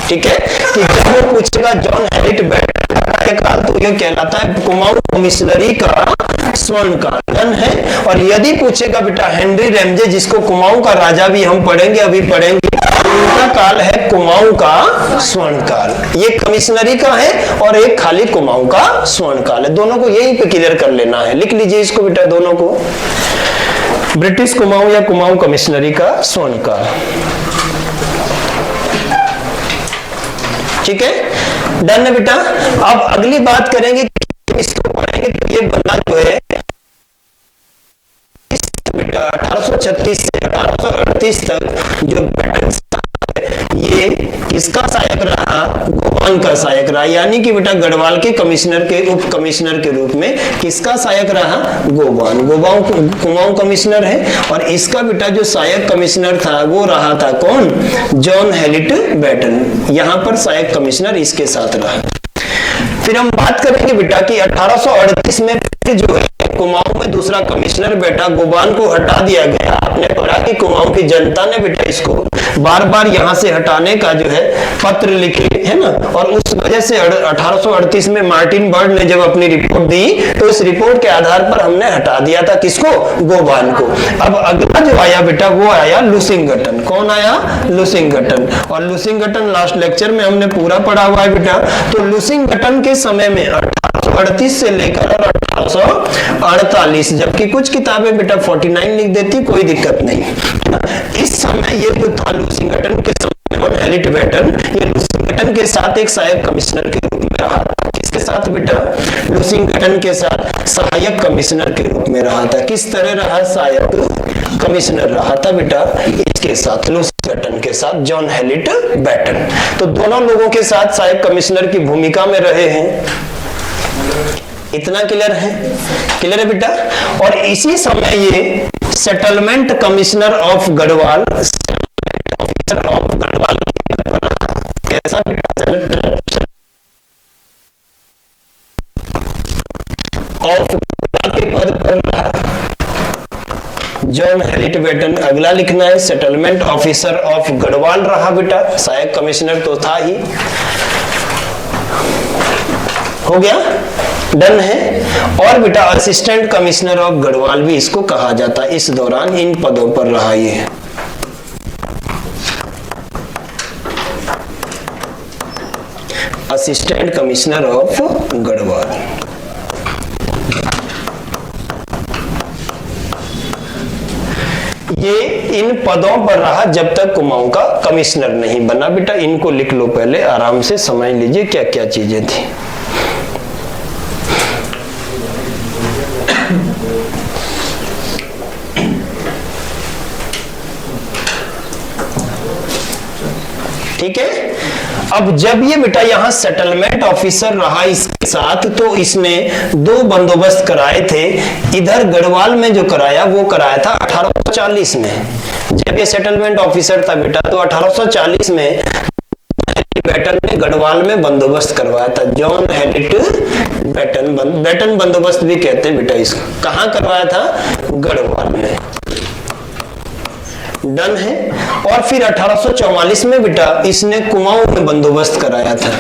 ठीक है, कि जब वो पूछेगा जॉन हैरिट बेटन का काल, तो ये कहलाता है कुमाऊं कमिश्नरी का स्वर्ण काल है। और यदि पूछेगा बेटा हेनरी रैमजे, जिसको कुमाऊं का राजा भी हम पढ़ेंगे, अभी पढ़ेंगे, उनका काल है कुमाऊं का स्वर्ण काल। ये कमिश्नरी का है और एक खाली कुमाऊं का स्वर्ण काल है। दोनों को यहीं पे क्लियर कर लेना है, लिख लीजिए इसको बेटा दोनों को, ब्रिटिश कुमाऊं या कुमाऊं कमिश्नरी का स्वर्ण काल। ठीक है, डन है बेटा। अब अगली बात करेंगे, इसको पढ़ेंगे तो ये बंदा जो है बेटा 1836 से 1838 तक जो बेटन ये किसका सहायक रहा? गोबान का सहायक रहा। यानी कि बेटा गढ़वाल के कमिश्नर के उप कमिश्नर के रूप में किसका सहायक रहा? गोबान। गोबान कुमाऊं कमिश्नर है और इसका बेटा जो सहायक कमिश्नर था वो रहा था कौन? John Harriet Batten. यहां पर सहायक कमिश्नर इसके साथ रहा। फिर हम बात करेंगे बेटा कि 1838 में जो है कुमाऊं में दूसरा कमिश्नर बेटा गोबान को हटा दिया गया। आपने पढ़ा कि कुमाऊं की जनता ने बेटा इसको बार बार यहां से हटाने का जो है पत्र लिखे है ना, और उस वजह से 1838 में मार्टिन बर्ड ने जब अपनी रिपोर्ट दी तो इस रिपोर्ट के आधार पर हमने हटा दिया था किसको? गोबान को। अब अगला जो आया बेटा वो आया लुसिंगटन। कौन आया? लुसिंगटन। और लुसिंगटन लास्ट लेक्चर में हमने पूरा पढ़ा हुआ है बेटा। तो लुसिंगटन के समय में 1838 से लेकर 1848, जबकि कुछ किताबें बेटा 49 लिख देती, कोई दिक्कत नहीं। इस समय ये जो था लुसिंगटन के समय हैरिट बेटन, ये लुसिंगटन के साथ एक सहायक कमिश्नर के रूप में रहा था। किसके साथ बेटा? लुसिंगटन के साथ सहायक कमिश्नर के रूप में रहा था। किस तरह रहा? सहायक कमिश्नर रहा था बेटा इसके साथ, लुसिंगटन के साथ जॉन हैरिट बेटन। तो दोनों लोगों के साथ सहायक कमिश्नर की भूमिका में रहे हैं। इतना क्लियर है? क्लियर है बेटा। और इसी समय ये settlement commissioner of Garhwal, officer of Garhwal कैसा ऑफ के पद पर रहा जॉन हैरिट बेटन। अगला लिखना है सेटलमेंट ऑफिसर ऑफ गढ़वाल रहा बेटा, सहायक कमिश्नर तो था ही। हो गया? डन है। और बेटा असिस्टेंट कमिश्नर ऑफ गढ़वाल भी इसको कहा जाता है। इस दौरान इन पदों पर रहा ये। Assistant commissioner of Garhwal. ये इन पदों पर रहा जब तक कुमाऊं का कमिश्नर नहीं बना। बेटा इनको लिख लो पहले, आराम से समझ लीजिए क्या क्या चीजें थी। ठीक है। अब जब ये बेटा यहां सेटलमेंट ऑफिसर रहा इसके साथ, तो इसने दो बंदोबस्त कराए थे। इधर गढ़वाल में जो कराया वो कराया था 1840 में। जब ये सेटलमेंट ऑफिसर था बेटा तो 1840 में बेटन ने गढ़वाल में बंदोबस्त करवाया था। जॉन हैरिट बेटन, बेटन बंदोबस्त भी कहते हैं बेटा इसको। कहां करवाया था? गढ़वाल में। डन है। और फिर 1844 में बेटा इसने कुमाऊं में बंदोबस्त कराया था।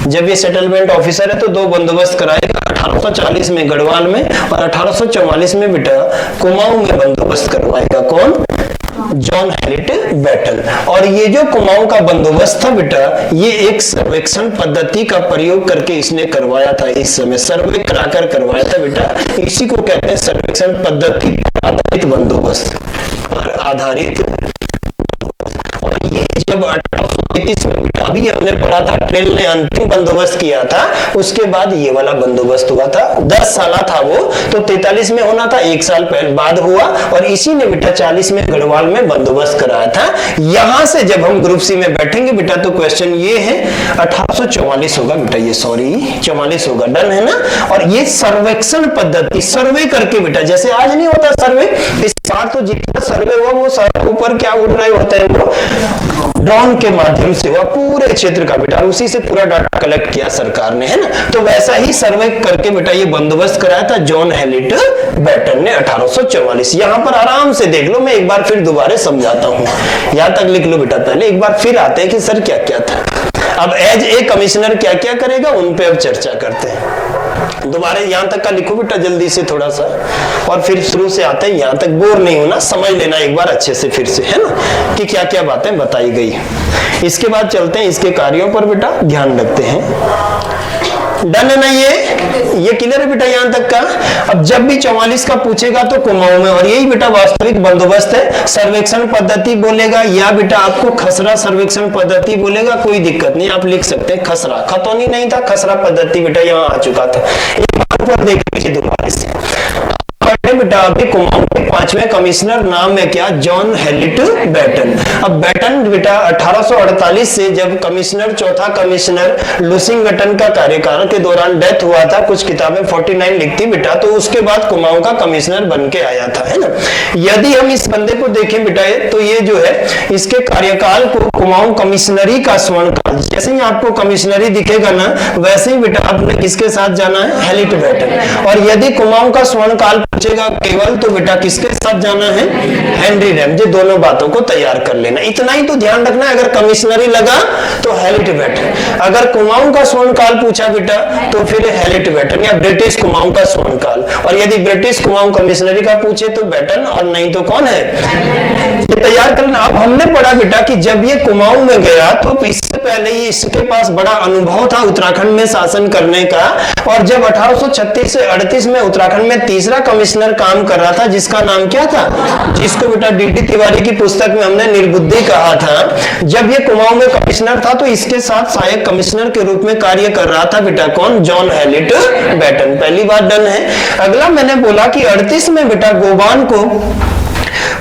जब ये सेटलमेंट ऑफिसर है तो दो बंदोबस्त कराएगा, 1840 में गढ़वाल में और 1844 में बेटा कुमाऊं में बंदोबस्त करवाएगा। कौन? John Harriet Batten. और ये जो कुमाऊं का बंदोबस्त था बेटा, ये एक सर्वेक्षण पद्धति का प्रयोग करके इसने करवाया था। इस समय सर्वे कराकर करवाया था बेटा। इसी को कहते हैं सर्वेक्षण पद्धति आधारित बंदोबस्त पर आधारित। और ये जब 1833 में बेटा, अभी हमने पढ़ा था ट्रेल ने अंतिम बंदोबस्त किया था, उसके बाद ये वाला बंदोबस्त हुआ था। 10 साल था वो, तो 43 में होना था, 1 साल पहले बाद हुआ। और इसी ने बेटा 40 में गढ़वाल में बंदोबस्त कराया था। यहां से जब हम ग्रुप सी में बैठेंगे बेटा तो क्वेश्चन ये है 1844 होगा बेटा, ये सॉरी 44 होगा। डन है ना। और ये सर्वेक्षण पद्धति, सर्वे करके बेटा, जैसे आज नहीं होता सर्वे, इस बार तो जितना सर्वे हुआ वो ऊपर क्या उड़ रहे होते हैं वो ड्रोन के माध्यम से हुआ पूरे क्षेत्र का बेटा, उसी से पूरा डाटा कलेक्ट किया सरकार ने, है ना। तो वैसा ही सर्वे करके बेटा ये बंदोबस्त कराया था जॉन हैरिट बेटन ने 1844। यहां पर आराम से देख लो, मैं एक बार फिर दोबारा समझाता हूं, यहां तक लिख लो बेटा। पहले एक बार फिर आते हैं कि सर क्या क्या था। अब एज ए कमिश्नर क्या क्या करेगा उन पे अब चर्चा करते हैं। दोबारा यहां तक का लिखो बेटा जल्दी से थोड़ा सा, और फिर शुरू से आते हैं यहां तक, बोर नहीं होना, समझ लेना एक बार अच्छे से फिर से, है ना, कि क्या क्या बातें बताई गई। इसके बाद चलते हैं इसके कार्यों पर बेटा, ध्यान रखते हैं। डन है ना, ये क्लियर है बेटा यहां तक का। अब जब भी 44 का पूछेगा तो कुमाऊं में, और यही बेटा वास्तविक बंदोबस्त है। सर्वेक्षण पद्धति बोलेगा या बेटा आपको खसरा सर्वेक्षण पद्धति बोलेगा, कोई दिक्कत नहीं, आप लिख सकते हैं खसरा। खतौनी नहीं था, खसरा पद्धति बेटा यहाँ आ चुका था। एक बार ऊपर देख लीजिए दोबारा से बेटा। अभी कुमाऊं के 5वें कमिश्नर नाम है क्या, जॉन हेलिट बैटन। अब बैटन बेटा 1848 से जब कमिश्नर, चौथा कमिश्नर लुसिंगटन का कार्यकाल के दौरान डेथ हुआ था, कुछ किताबें 49 लिखती बेटा, तो उसके बाद कुमाऊं का कमिश्नर बन के आया था, है ना। यदि हम इस बंदे को देखें बेटा, तो ये जो है इसके कार्यकाल को कुमाऊं कमिश्नरी का स्वर्ण काल, जैसे ही आपको कमिश्नरी दिखेगा ना वैसे ही बेटा आपने किसके साथ जाना है, हेलिट बैटन। और यदि कुमाऊं का स्वर्ण काल पूछेगा केवल, तो बेटा किसके साथ जाना है, हेनरी रैमजे। दोनों बातों को तैयार कर लेना, इतना ही तो ध्यान रखना है। अगर कमिश्नरी लगा तो हेलिट बैटन, अगर कुमाऊं का स्वर्ण काल पूछा बेटा तो फिर हेलिट बैटन या ब्रिटिश कुमाऊं का स्वर्ण काल, और यदि ब्रिटिश कुमाऊं कमिश्नरी का पूछे तो बैटन, और नहीं तो कौन है, ये तैयार करना। अब हमने पढ़ा बेटा कि जब ये कुमाऊं में गया तो इससे पहले ही इसके पास बड़ा अनुभव था उत्तराखंड में शासन करने का, और जब 1836 से 38 में उत्तराखंड में तीसरा कमिश्नर काम कर रहा था, जिसका नाम क्या था, जिसको बेटा डीटी तिवारी की पुस्तक में हमने निर्बुद्धि कहा था। जब ये कुमाऊं में कमिश्नर था तो इसके साथ सहायक कमिश्नर के रूप में कार्य कर रहा था बेटा कौन, जॉन हेलिट बैटन। पहली बात डन है। अगला मैंने बोला कि 38 में बेटा गोबान को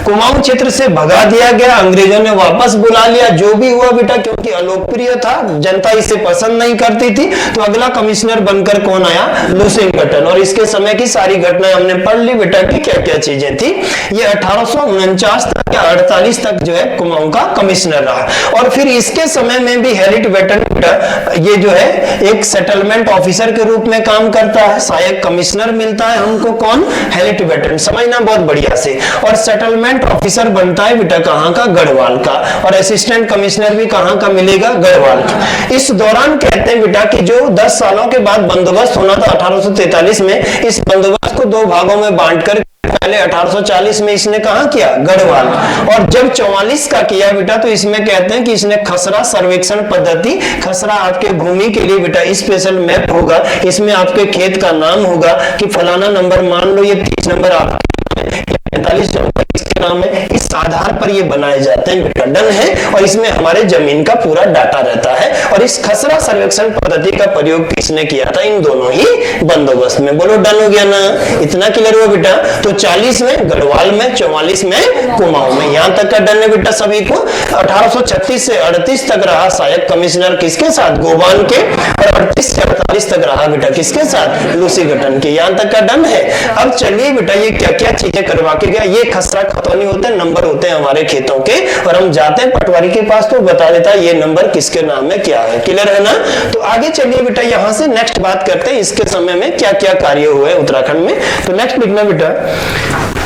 कुमाऊं क्षेत्र से भगा दिया गया, अंग्रेजों ने वापस बुला लिया। जो भी हुआ बेटा, क्योंकि अलोकप्रिय था, जनता इसे पसंद नहीं करती थी, तो अगला कमिश्नर बनकर कौन आया, लुसिंगटन। और इसके समय की सारी घटनाएं हमने पढ़ ली बेटा कि क्या क्या चीजें थी। ये 1849 तक या 48 तक जो है कुमाऊं का कमिश्नर रहा, और फिर इसके समय में भी हेलिट बैटन ये जो है एक सेटलमेंट ऑफिसर के रूप में काम करता है। सहायक कमिश्नर मिलता है हमको कौन, हेलिट बैटन, समझना बहुत बढ़िया से। और सेटलमेंट ऑफिसर बनता है बेटा कहां का, गढ़वाल का, और असिस्टेंट कमिश्नर भी कहां का मिलेगा, गढ़वाल का। इस दौरान कहते हैं बेटा कि जो 10 सालों के बाद बंदोबस्त होना था 1843 में, इस बंदोबस्त को 2 भागों में बांटकर पहले 1840 में इसने कहा किया, गढ़वाल, और जब 44 का किया बेटा तो इसमें कहते हैं कि इसने खसरा सर्वेक्षण पद्धति, खसरा आपके भूमि के लिए बेटा स्पेशल मैप होगा, इसमें आपके खेत का नाम होगा कि फलाना नंबर, मान लो ये 30 नंबर आपके 45 नंबर इसके नाम है, इस आधार पर ये बनाए जाते हैं बेटा, डन है। और इसमें हमारे जमीन का पूरा डाटा रहता है, और इस खसरा सर्वेक्षण पद्धति का प्रयोग किसने किया था, इन दोनों ही बंदोबस्त में। बोलो डन हो गया ना, इतना क्लियर हुआ बेटा। तो 40 में गढ़वाल में, 44 में कुमाऊं में, यहां तक का डन है बेटा सभी को। 1836 से 38 तक रहा सहायक कमिश्नर किसके साथ, गोबान के, और 38 से 48 तक रहा बेटा किसके साथ, लुसिंगटन के। यहां तक का डन है। अब चलिए बेटा ये क्या क्या चीजें करवा के गया। ये खसरा खतौनी होते हैं, नंबर होते हैं हमारे खेतों के, और हम जाते हैं पटवारी के पास तो बता देता है ये नंबर किसके नाम में क्या है। क्लियर है ना। तो आगे चलिए बेटा यहां से नेक्स्ट बात करते हैं इसके समय में क्या क्या कार्य हुए उत्तराखंड में। तो नेक्स्ट लिखना बेटा,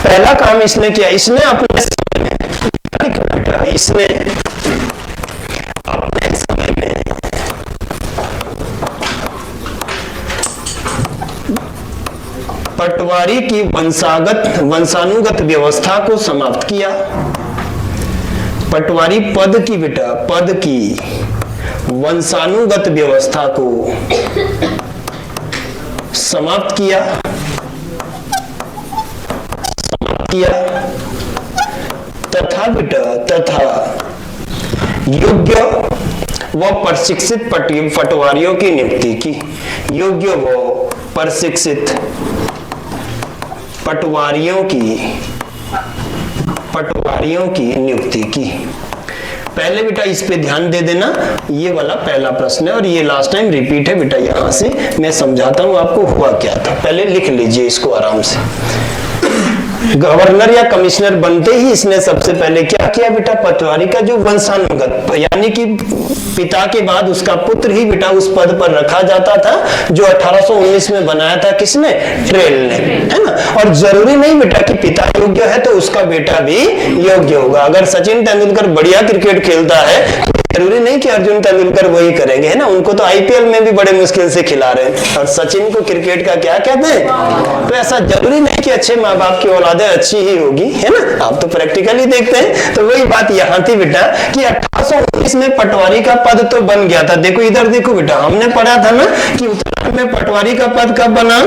पहला काम इसने किया, इसने अपने समय में बेटा, इसने अपने समय में पटवारी की वंशानुगत व्यवस्था को समाप्त किया। पटवारी पद की बेटा, पद की वंशानुगत व्यवस्था को समाप्त किया, तथा बेटा तथा योग्य व प्रशिक्षित पटवारियों की नियुक्ति की। योग्य व प्रशिक्षित पटवारियों की नियुक्ति की। पहले बेटा इस पे ध्यान दे देना, ये वाला पहला प्रश्न है और ये लास्ट टाइम रिपीट है बेटा। यहां से मैं समझाता हूं आपको हुआ क्या था, पहले लिख लीजिए इसको आराम से। गवर्नर या कमिश्नर बनते ही इसने सबसे पहले क्या किया बेटा, पटवारी का जो वंशानुगत, यानी कि पिता के बाद उसका पुत्र ही बेटा उस पद पर रखा जाता था, जो 1819 में बनाया था किसने, ट्रेल ने, है ना। और जरूरी नहीं बेटा कि पिता योग्य है तो उसका बेटा भी योग्य होगा। अगर सचिन तेंदुलकर बढ़िया क्रिकेट खेलता है जरूरी नहीं कि अर्जुन तेंदुलकर वही करेंगे, है ना, उनको तो आईपीएल में भी बड़े मुश्किल से खिला रहे हैं, और सचिन को क्रिकेट का क्या कहते हैं। तो ऐसा जरूरी नहीं कि अच्छे माँ बाप की औलादे अच्छी ही होगी, है ना, आप तो प्रैक्टिकली देखते हैं। तो वही बात यहाँ थी बेटा कि 1819 में पटवारी का पद तो बन गया था। देखो इधर देखो बेटा, हमने पढ़ा था ना कि उत्तराखंड में पटवारी का पद कब बना,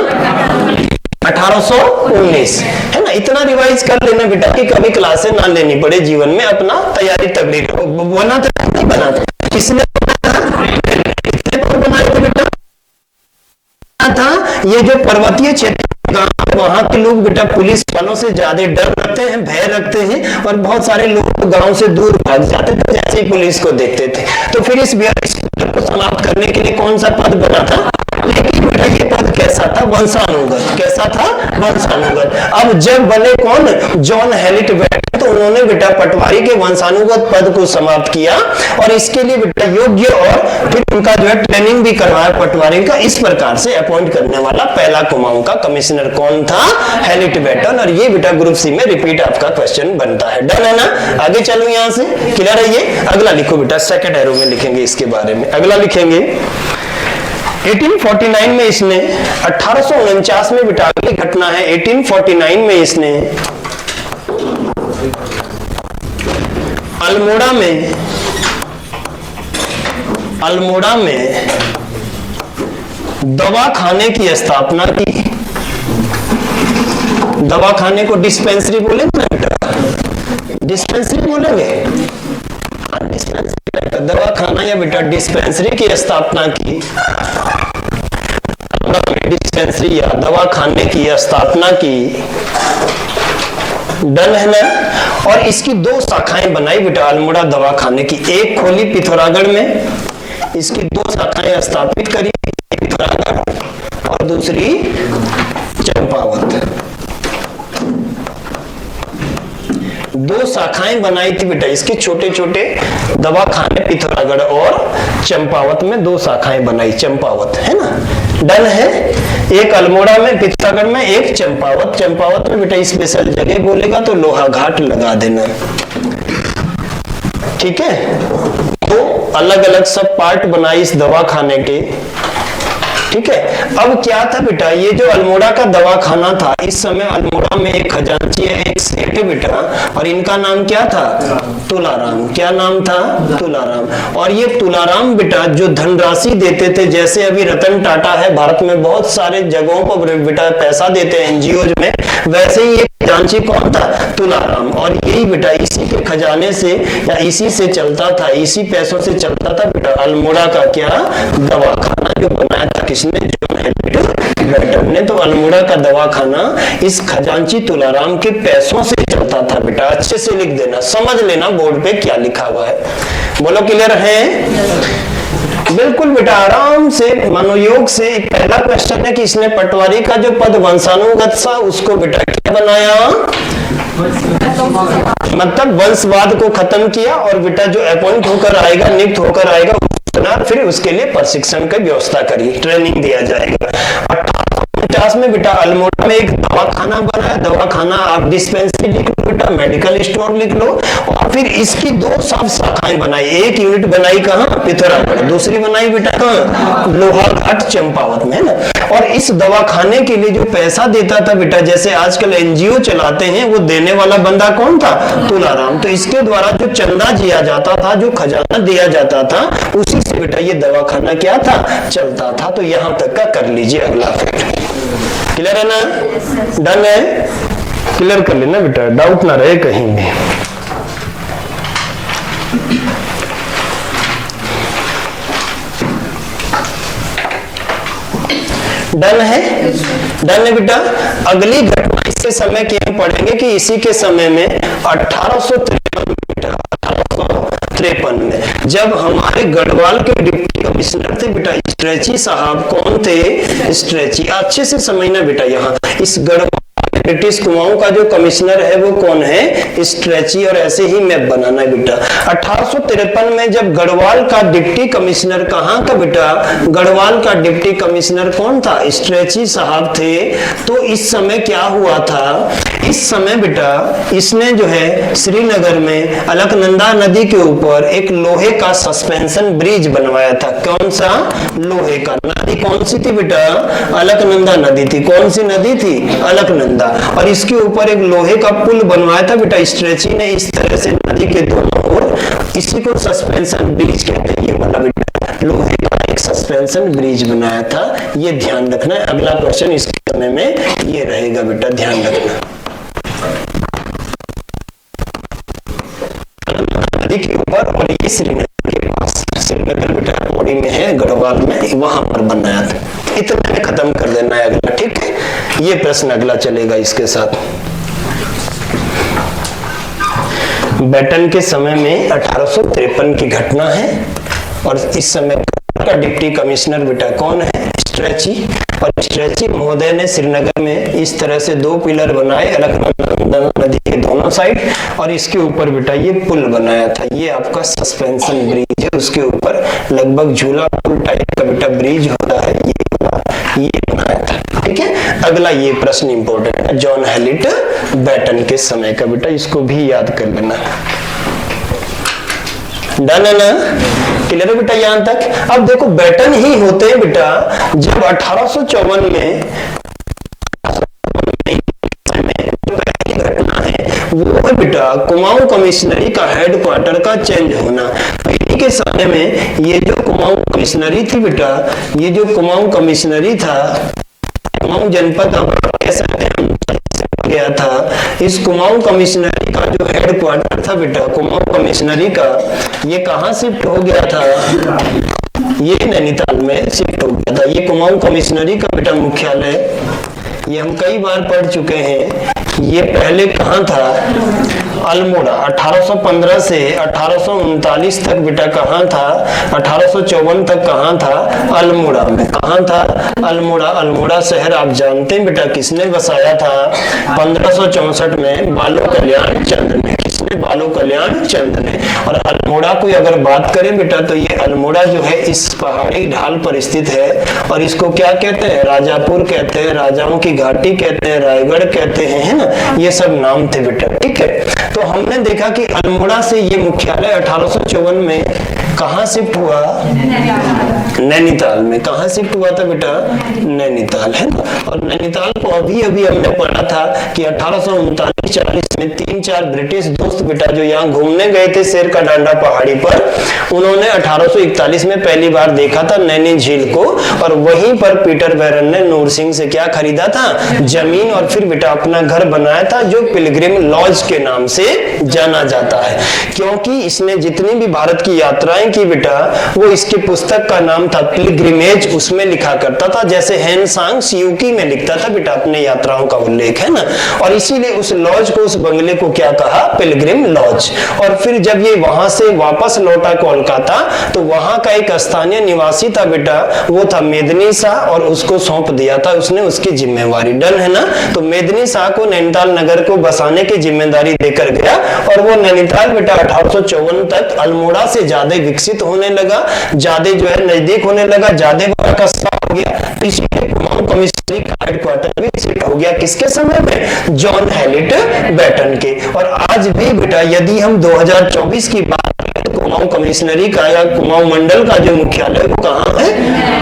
1819, है ना। इतना रिवाइज कर लेना बेटा कि कभी क्लासें ना लेनी पड़े जीवन में, अपना तैयारी तगड़ी रहो। बना था नहीं बना था, किसने बनाया था बेटा, था ये जो पर्वतीय क्षेत्र वहां के लोग बेटा पुलिस वालों से ज्यादा डर रखते हैं, भय रखते हैं, और बहुत सारे लोग गांव से दूर भाग जाते थे जैसे ही पुलिस को देखते थे। तो फिर इस को समाप्त करने के लिए कौन सा पद बना था, लेकिन बेटा ये पद कैसा था, वंशानुगत। कैसा था, वंशानुगत। अब जब बने कौन, जॉन हेलिट बैठे, तो उन्होंने बेटा पटवारी के वंशानुगत पद को समाप्त किया, और इसके लिए बेटा योग्य और फिर उनका जो है ट्रेनिंग भी करवाया पटवारी का। इस प्रकार से अपॉइंट करने वाला पहला कुमाऊं का कमिश्नर कौन था, हेलिट बैटन। और ये बेटा ग्रुप सी में रिपीट आपका क्वेश्चन बनता है। डन है ना, आगे चलो यहां से, क्लियर है ये। अगला लिखो बेटा, सेकंड एरो में लिखेंगे इसके बारे में। अगला लिखेंगे 1849 में इसने, 1849 में बेटा अगली घटना है, 1849 में इसने अल्मोड़ा में दवा खाने की स्थापना की। दवा खाने को डिस्पेंसरी बोलेंगे ना बेटा, डिस्पेंसरी बोलेंगे, दवा खाना या बेटा डिस्पेंसरी की स्थापना की, डिस्पेंसरी या दवा खाने की स्थापना की। डन है ना। और इसकी दो शाखाएं बनाई बेटा अल्मोड़ा दवा खाने की, एक खोली पिथौरागढ़ में, इसकी दो शाखाएं स्थापित करी, पिथौरागढ़ और दूसरी चंपावत। दो शाखाएं बनाई थी बेटा इसके, छोटे छोटे दवा खाने पिथौरागढ़ और चंपावत में दो शाखाएं बनाई, चंपावत, है ना। डन है। एक अल्मोड़ा में, पिथौरागढ़ में, एक चंपावत। चंपावत में बेटा स्पेशल जगह बोलेगा तो लोहा घाट लगा देना, ठीक है। तो अलग अलग सब पार्ट बनाई इस दवा खाने के, ठीक है। अब क्या था बेटा, ये जो अल्मोड़ा का दवा खाना था, इस समय अल्मोड़ा में एक खजांची है, एक सेठ है बेटा, और इनका नाम क्या था, तुलाराम। क्या नाम था, तुलाराम। और ये तुलाराम बेटा जो धनराशि देते थे, जैसे अभी रतन टाटा है, भारत में बहुत सारे जगहों पर बेटा पैसा देते हैं एनजीओ में, वैसे ही ये खजांची कौन था, तुलाराम। और यही बेटा इसी के खजाने से या इसी से चलता था, इसी पैसों से चलता था बेटा अल्मोड़ा का क्या, दवा खाना, जो बनाया था किसने, जॉन हेलिट बैटन ने। तो अल्मोड़ा का दवा खाना इस खजांची तुलाराम के पैसों से चलता था बेटा। अच्छे से लिख देना, समझ लेना बोर्ड पे क्या लिखा हुआ है। बोलो क्लियर है, बिल्कुल बेटा आराम से मनोयोग से। एक पहला क्वेश्चन है कि इसने पटवारी का जो पद वंशानुगत था उसको बेटा क्या बनाया, मतलब वंशवाद को खत्म किया, और बेटा जो अपॉइंट होकर आएगा, नियुक्त होकर आएगा, फिर उसके लिए प्रशिक्षण की व्यवस्था करी, ट्रेनिंग दिया जाएगा। 1850 में बेटा अल्मोड़ा में एक दवाखाना बना है। दवाखाना आप डिस्पेंसरी लिख लो बेटा, मेडिकल स्टोर लिख लो। और फिर इसकी दो सब शाखाएं बनाई, एक यूनिट बनाई कहाँ, पिथौरागढ़, दूसरी बनाई बेटा कहाँ, लोहाघाट चंपावत में, है ना। और इस दवाखाने के लिए जो पैसा देता था बेटा, जैसे आजकल एनजीओ चलाते हैं, वो देने वाला बंदा कौन था, तुलाराम। तो इसके द्वारा जो चंदा दिया जाता था, जो खजाना दिया जाता था, उसी से बेटा ये दवाखाना क्या था, चलता था। तो यहां तक का कर लीजिए। अगला फिर क्लियर है ना, डन है, क्लियर कर लेना बेटा, डाउट ना रहे कहीं भी। डन है, डन है बेटा। अगली घटना इसके समय की हम पढ़ेंगे कि इसी के समय में 1853 में जब हमारे गढ़वाल के डिप्टी कमिश्नर थे बेटा स्ट्रेची साहब। कौन थे, स्ट्रेची। अच्छे से समझना बेटा, यहाँ इस गढ़वाल ब्रिटिश कुमाऊं का जो कमिश्नर है वो कौन है, स्ट्रेची। और ऐसे ही मैप बनाना है बेटा। 1853 में जब गढ़वाल का डिप्टी कमिश्नर, कहाँ का बेटा, गढ़वाल का डिप्टी कमिश्नर कौन था, स्ट्रेची साहब थे। तो इस समय क्या हुआ था इस समय बेटा इसने जो है श्रीनगर में अलकनंदा नदी के ऊपर एक लोहे का सस्पेंशन ब्रिज बनवाया था। कौन सा? लोहे का। नदी कौन सी थी बेटा? अलकनंदा नदी थी। कौन सी नदी थी? अलकनंदा। और इसके ऊपर एक लोहे का पुल बनवाया था बेटा स्ट्रेची ने, इस तरह से नदी के दोनों ओर। इसी को सस्पेंशन ब्रिज कहते हैं। ये वाला बेटा लोहे का एक सस्पेंशन ब्रिज बनाया था। ये ध्यान रखना है। अगला क्वेश्चन इसके समय में ये रहेगा बेटा, ध्यान रखना। नदी के ऊपर और ये श्रीनगर के पास, श्रीनगर बेटा पौड़ी में है, गढ़वाल में, वहां पर बनाया था। इतना में खत्म कर देना है अगला, ठीक है। ये प्रश्न अगला चलेगा इसके साथ। बैटन के समय में 1853 की घटना है और इस समय का डिप्टी कमिश्नर बेटा कौन है? स्ट्रेची। और स्ट्रेची महोदय ने श्रीनगर में इस तरह से 2 पिलर बनाए अलकनंदा नदी के दोनों साइड, और इसके ऊपर बेटा ये पुल बनाया था। ये आपका सस्पेंशन ब्रिज है। उसके ऊपर लगभग झूला पुल टाइप का बेटा ब्रिज होता है, ये बनाया था, ठीक है। अगला ये प्रश्न इंपॉर्टेंट है, जॉन हैलिट बैटन के समय का बेटा, इसको भी याद कर लेना। डन है ना? क्लियर है बेटा यहां तक? अब देखो बैटन ही होते हैं बेटा जब 1854 में जो पहली घटना है वो है बेटा कुमाऊं कमिश्नरी का हेडक्वार्टर का चेंज होना। पहले के समय में ये जो कुमाऊं कमिश्नरी थी बेटा, ये जो कुमाऊं कमिश्नरी था, कुमाऊं जनपद कह सकते हैं गया था। इस कुमाऊं कमिश्नरी का जो हेडक्वार्टर था बेटा, कुमाऊं कमिश्नरी का, ये कहां शिफ्ट हो गया था? ये नैनीताल में शिफ्ट हो गया था। ये कुमाऊं कमिश्नरी का बेटा मुख्यालय, ये हम कई बार पढ़ चुके हैं। ये पहले कहां था? अल्मोड़ा। 1815 से 1839 तक बेटा कहां था? 1854 तक कहां था? अल्मोड़ा में। कहां था? अल्मोड़ा। अल्मोड़ा शहर आप जानते हैं बेटा किसने बसाया था? 1564 में बालो कल्याण चंद्र ने। किसने? बालो कल्याण चंद्र ने। और अल्मोड़ा की अगर बात करें बेटा तो ये अल्मोड़ा जो है इस पहाड़ी ढाल पर स्थित है, और इसको क्या कहते हैं? राजापुर कहते हैं, राजाओं की घाटी कहते हैं, रायगढ़ कहते हैं, है ना? ये सब नाम थे बेटा, ठीक है। तो हमने देखा कि अल्मोड़ा से ये मुख्यालय 1854 में कहां शिफ्ट हुआ? नैनीताल में। कहां शिफ्ट हुआ था बेटा? नैनीताल, है ना। और नैनीताल को अभी अभी हमने पढ़ा था कि 1839-40 में 3-4 ब्रिटिश दोस्त बेटा जो यहाँ घूमने गए थे शेर का डांडा पहाड़ी पर, उन्होंने 1841 में पहली बार देखा था नैनी झील को, और वहीं पर पीटर बैरन ने नूर सिंह से क्या खरीदा था? जमीन, और फिर बेटा अपना घर बनाया था जो पिलग्रिम लॉज के नाम से जाना जाता है। क्योंकि इसने जितनी भी भारत की यात्राएं की बेटा, वो इसकी पुस्तक का नाम था पिलग्रिमेज, उसमें लिखा करता था, जैसे हेन सांग सियूकी में लिखता था बेटा अपने यात्राओं का उल्लेख, है ना। और इसीलिए उस लॉज को, उस बंगले को क्या कहा? Pilgrim Lodge. और फिर जब ये वहां से वापस लौटा कोलकाता, तो वहां का एक स्थानीय निवासी था बेटा, वो था मेदनी शाह, और उसको सौंप दिया था उसने उसकी जिम्मेवारी। डन है ना। तो मेदनी शाह को नैनीताल नगर को बसाने की जिम्मेदारी देकर गया, और वो नैनीताल बेटा 1854 तक अल्मोड़ा से ज्यादा विकसित होने लगा, ज्यादा जो है नजदीक होने लगा, ज्यादा बड़ा कस्बा हो गया। तो इसलिए कुमाऊं कमिश्नरी का हेडक्वार्टर भी शिफ्ट हो गया। किसके समय में? जॉन हैलिट बैटन के। और आज भी बेटा यदि हम 2024 की बात करें तो कुमाऊं कमिश्नरी का या कुमाऊं मंडल का जो मुख्यालय वो कहाँ है?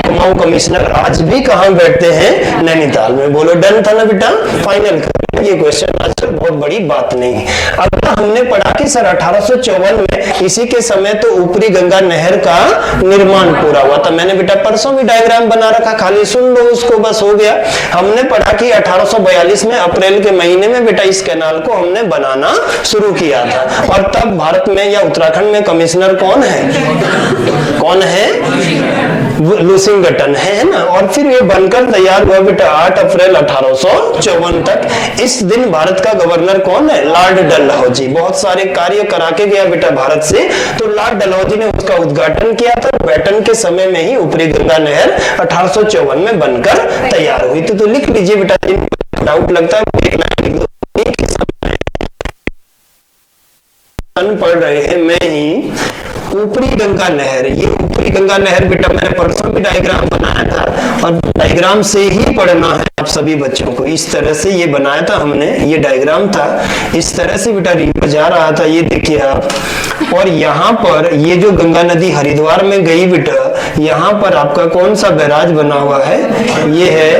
कुमाऊं कमिश्नर आज भी कहाँ बैठते हैं? नैनीताल में। बोलो डन था ना बेटा? फाइनल कर ये क्वेश्चन आज बहुत बड़ी बात नहीं है। अब हमने पढ़ा कि सर 1854 में इसी के समय तो ऊपरी गंगा नहर का निर्माण पूरा हुआ था। मैंने बेटा परसों भी डायग्राम बना रखा, खाली सुन लो उसको, बस हो गया। हमने पढ़ा कि 1842 में अप्रैल के महीने में बेटा इस कैनाल को हमने बनाना शुरू किया था। और तब भारत में या उत्तराखंड में कमिश्नर कौन है? कौन है? लुसिंगटन है ना। और फिर ये बनकर तैयार हुआ बेटा 8 अप्रैल 1854 तक। इस दिन भारत का गवर्नर कौन है? लॉर्ड डलहौजी। बहुत सारे कार्य करा के गया बेटा भारत से, तो लॉर्ड डलहौजी ने उसका उद्घाटन किया था। बैटन के समय में ही ऊपरी गंगा नहर 1854 में बनकर तैयार हुई थी। तो लिख लीजिए बेटा, डाउट लगता है एक लाइन लिख दो। पढ़ रहे हैं मैं ही ऊपरी गंगा नहर। ये ऊपरी गंगा नहर बेटा मैंने परसों भी डायग्राम बनाया था। और डायग्राम से ही पढ़ना है आप सभी बच्चों को। इस तरह से ये बनाया था हमने, ये डायग्राम था, इस तरह से बेटा रिवर जा रहा था, ये देखिए आप। और यहाँ पर ये जो गंगा नदी हरिद्वार में गई बेटा, यहाँ पर आपका कौन सा बैराज बना हुआ है, ये है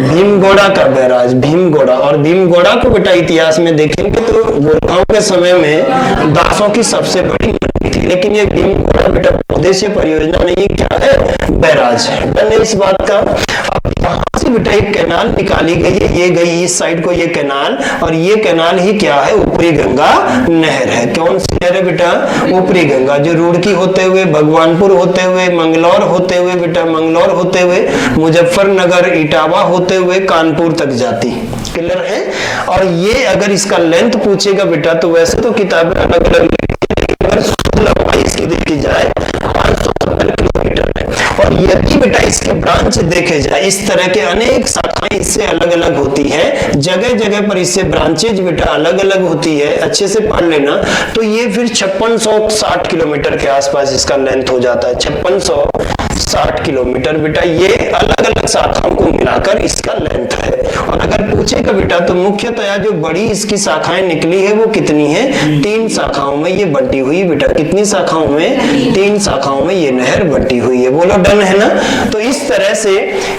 भीमगोड़ा का बैराज, भीमगोड़ा। और भीमगोड़ा को बेटा इतिहास में देखेंगे तो गोरखाओं के समय में दासों की सबसे बड़ी मंडी थी, लेकिन ये भीमगोड़ा बेटा उद्देश्य परियोजना नहीं, क्या है, बैराज है। डन है इस बात का। अब यहाँ से बेटा एक कैनाल निकाली गई है, ये गई इस साइड को ये कैनाल, और ये कैनाल ही क्या है, ऊपरी गंगा नहर है। कौन सी नहर है बेटा, ऊपरी गंगा, जो रुड़की होते हुए, भगवानपुर होते हुए, मंगलौर होते हुए बेटा, मंगलौर होते हुए, मुजफ्फरनगर, इटावा होते हुए कानपुर तक जाती। क्लियर है। और ये अगर इसका लेंथ पूछेगा बेटा तो वैसे तो किताबें अलग अलग, लंबाई इसकी देखी जाए 570 किलोमीटर है। और यदि बेटा इसके ब्रांच देखे जाए, इस तरह के अनेक शाखाएं इससे अलग अलग होती है, जगह जगह पर इससे ब्रांचेज बेटा अलग अलग होती है, अच्छे से पढ़ लेना। तो ये फिर 5660 किलोमीटर के आसपास इसका लेंथ हो जाता है, 5660 किलोमीटर बेटा, ये अलग अलग शाखाओं को मिलाकर इसका लेंथ है। और अगर पूछेगा बेटा तो मुख्यतया जो बड़ी इसकी शाखाएं निकली है वो कितनी है, 3 शाखाओं में ये बंटी हुई बेटा। कितनी शाखाओं में, 3 शाखाओं में ये नहर बंटी हुई है। बोलो डन है ना। तो इस तरह से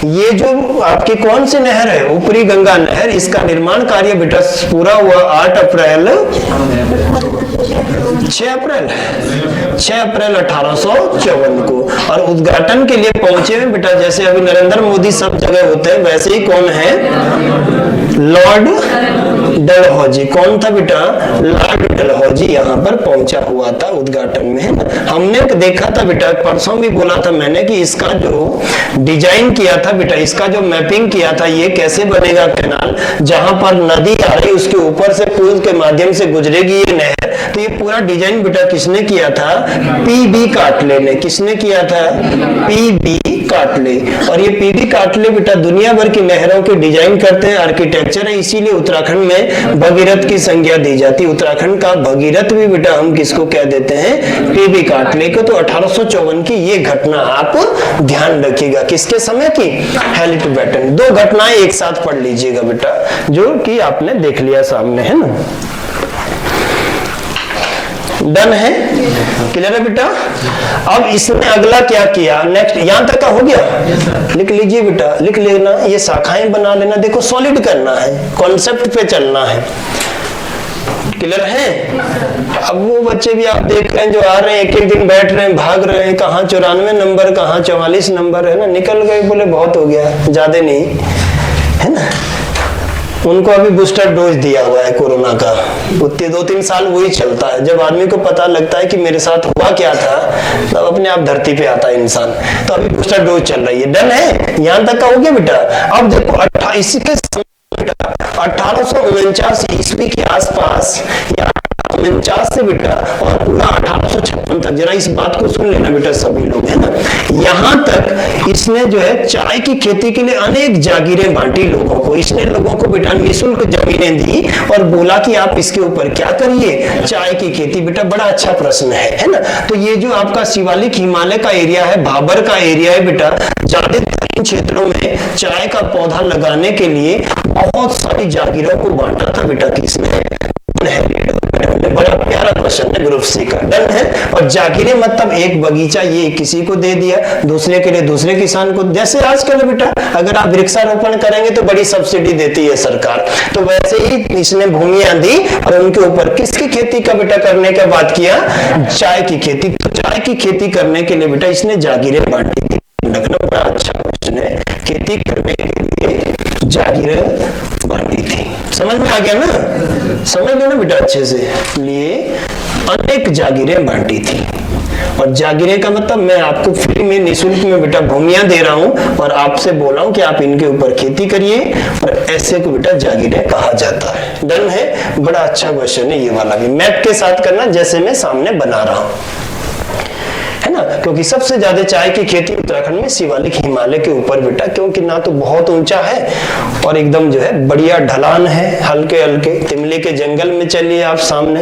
ये जो आपकी कौन सी नहर है, ऊपरी गंगा नहर, इसका निर्माण कार्य बेटा पूरा हुआ 8 अप्रैल 6 अप्रैल 1854 को। और उद्घाटन के लिए पहुंचे हुए बेटा, जैसे अभी नरेंद्र मोदी सब जगह होते हैं, वैसे ही कौन है, लॉर्ड डलहौजी। कौन था बेटा, लॉर्ड डलहौजी यहाँ पर पहुंचा हुआ था उद्घाटन में, है ना। हमने देखा था बेटा, परसों भी बोला था मैंने कि इसका जो डिजाइन किया था बेटा, इसका जो मैपिंग किया था, ये कैसे बनेगा कैनाल, जहां पर नदी आ रही उसके ऊपर से पुल के माध्यम से गुजरेगी ये नहर। तो ये पूरा डिजाइन बेटा किसने किया था, पीबी काटले ने। किसने किया था, पीबी काटले। और ये पीबी काटले बेटा दुनिया भर की नहरों के डिजाइन करते हैं, आर्किटेक्चर है, इसीलिए उत्तराखंड में भगीरथ की संज्ञा दी जाती है। उत्तराखंड का भगीरथ भी बेटा हम किसको कह देते हैं, पीबी काटले को। तो 1854 की ये घटना आप ध्यान रखिएगा, किसके समय की, हैलीटबैटन। 2 घटनाएं एक साथ पढ़ लीजिएगा बेटा, जो कि आपने देख लिया सामने, है ना। डन है, क्लियर है बेटा। अब इसने अगला क्या किया, नेक्स्ट यहां तक का हो गया, लिख लीजिए बेटा, लिख लेना, ये शाखाएं बना लेना। देखो सॉलिड करना है, कॉन्सेप्ट पे चलना है, क्लियर है। अब वो बच्चे भी आप देख रहे हैं जो आ रहे हैं, एक एक दिन बैठ रहे हैं, भाग रहे हैं, कहाँ 94 नंबर, कहाँ 44 नंबर, है ना, निकल गए, बोले बहुत हो गया, ज्यादा नहीं, है ना। उनको अभी बूस्टर डोज दिया हुआ है कोरोना का, उतने 2-3 साल वही चलता है। जब आदमी को पता लगता है कि मेरे साथ हुआ क्या था, तब अपने आप धरती पे आता है इंसान। तो अभी बूस्टर डोज चल रही है। डन है, यहां तक का हो गया बेटा। अब देखो 1849 ईस्वी के आसपास या 49 से बेटा और पूरा 1856 तक, जरा इस बात को सुन लेना बेटा सभी लोग, है ना। यहां तक इसने जो है चाय की खेती के लिए अनेक जागीरें बांटी लोगों को। इसने लोगों को बेटा निःशुल्क जमीनें दी और बोला कि आप इसके ऊपर क्या करिए, चाय की खेती। बेटा बड़ा अच्छा प्रश्न है ना। तो ये जो आपका शिवालिक हिमालय का एरिया है, भाबर का एरिया है बेटा, ज्यादातर क्षेत्रों में चाय का पौधा लगाने के लिए बहुत सारी जागीरों को बांटा था बेटा किसने, बड़ा प्यारा क्वेश्चन है ग्रुप सी का। डन है। और जागीरें मतलब एक बगीचा ये किसी को दे दिया, दूसरे के लिए दूसरे किसान को। जैसे आजकल बेटा अगर आप वृक्षारोपण करेंगे तो बड़ी सब्सिडी देती है सरकार, तो वैसे ही इसने भूमियां दी और उनके ऊपर किसकी खेती का बेटा करने का बात किया, चाय की खेती। तो चाय की खेती करने के लिए बेटा इसने जागीरें बांटी थी। बड़ा अच्छा क्वेश्चन है, खेती करने के लिए जागीरें बांटी थी। समझ में आ गया ना, समझ गए ना बेटा अच्छे से। लिए अनेक जागीरें बांटी थी। और जागीरें का मतलब मैं आपको फ्री में निःशुल्क में बेटा भूमियां दे रहा हूं और आपसे बोल रहा हूं कि आप इनके ऊपर खेती करिए, और ऐसे को बेटा जागीरें कहा जाता है। डन है। बड़ा अच्छा क्वेश्चन है ये वाला भी, मैप के साथ करना जैसे मैं सामने बना रहा हूं, है ना, क्योंकि सबसे ज्यादा चाय की खेती उत्तराखंड में शिवालिक हिमालय के ऊपर बेटा, क्योंकि ना तो बहुत ऊंचा है और एकदम जो है बढ़िया ढलान है, हल्के हल्के। तिमली के जंगल में चलिए आप सामने,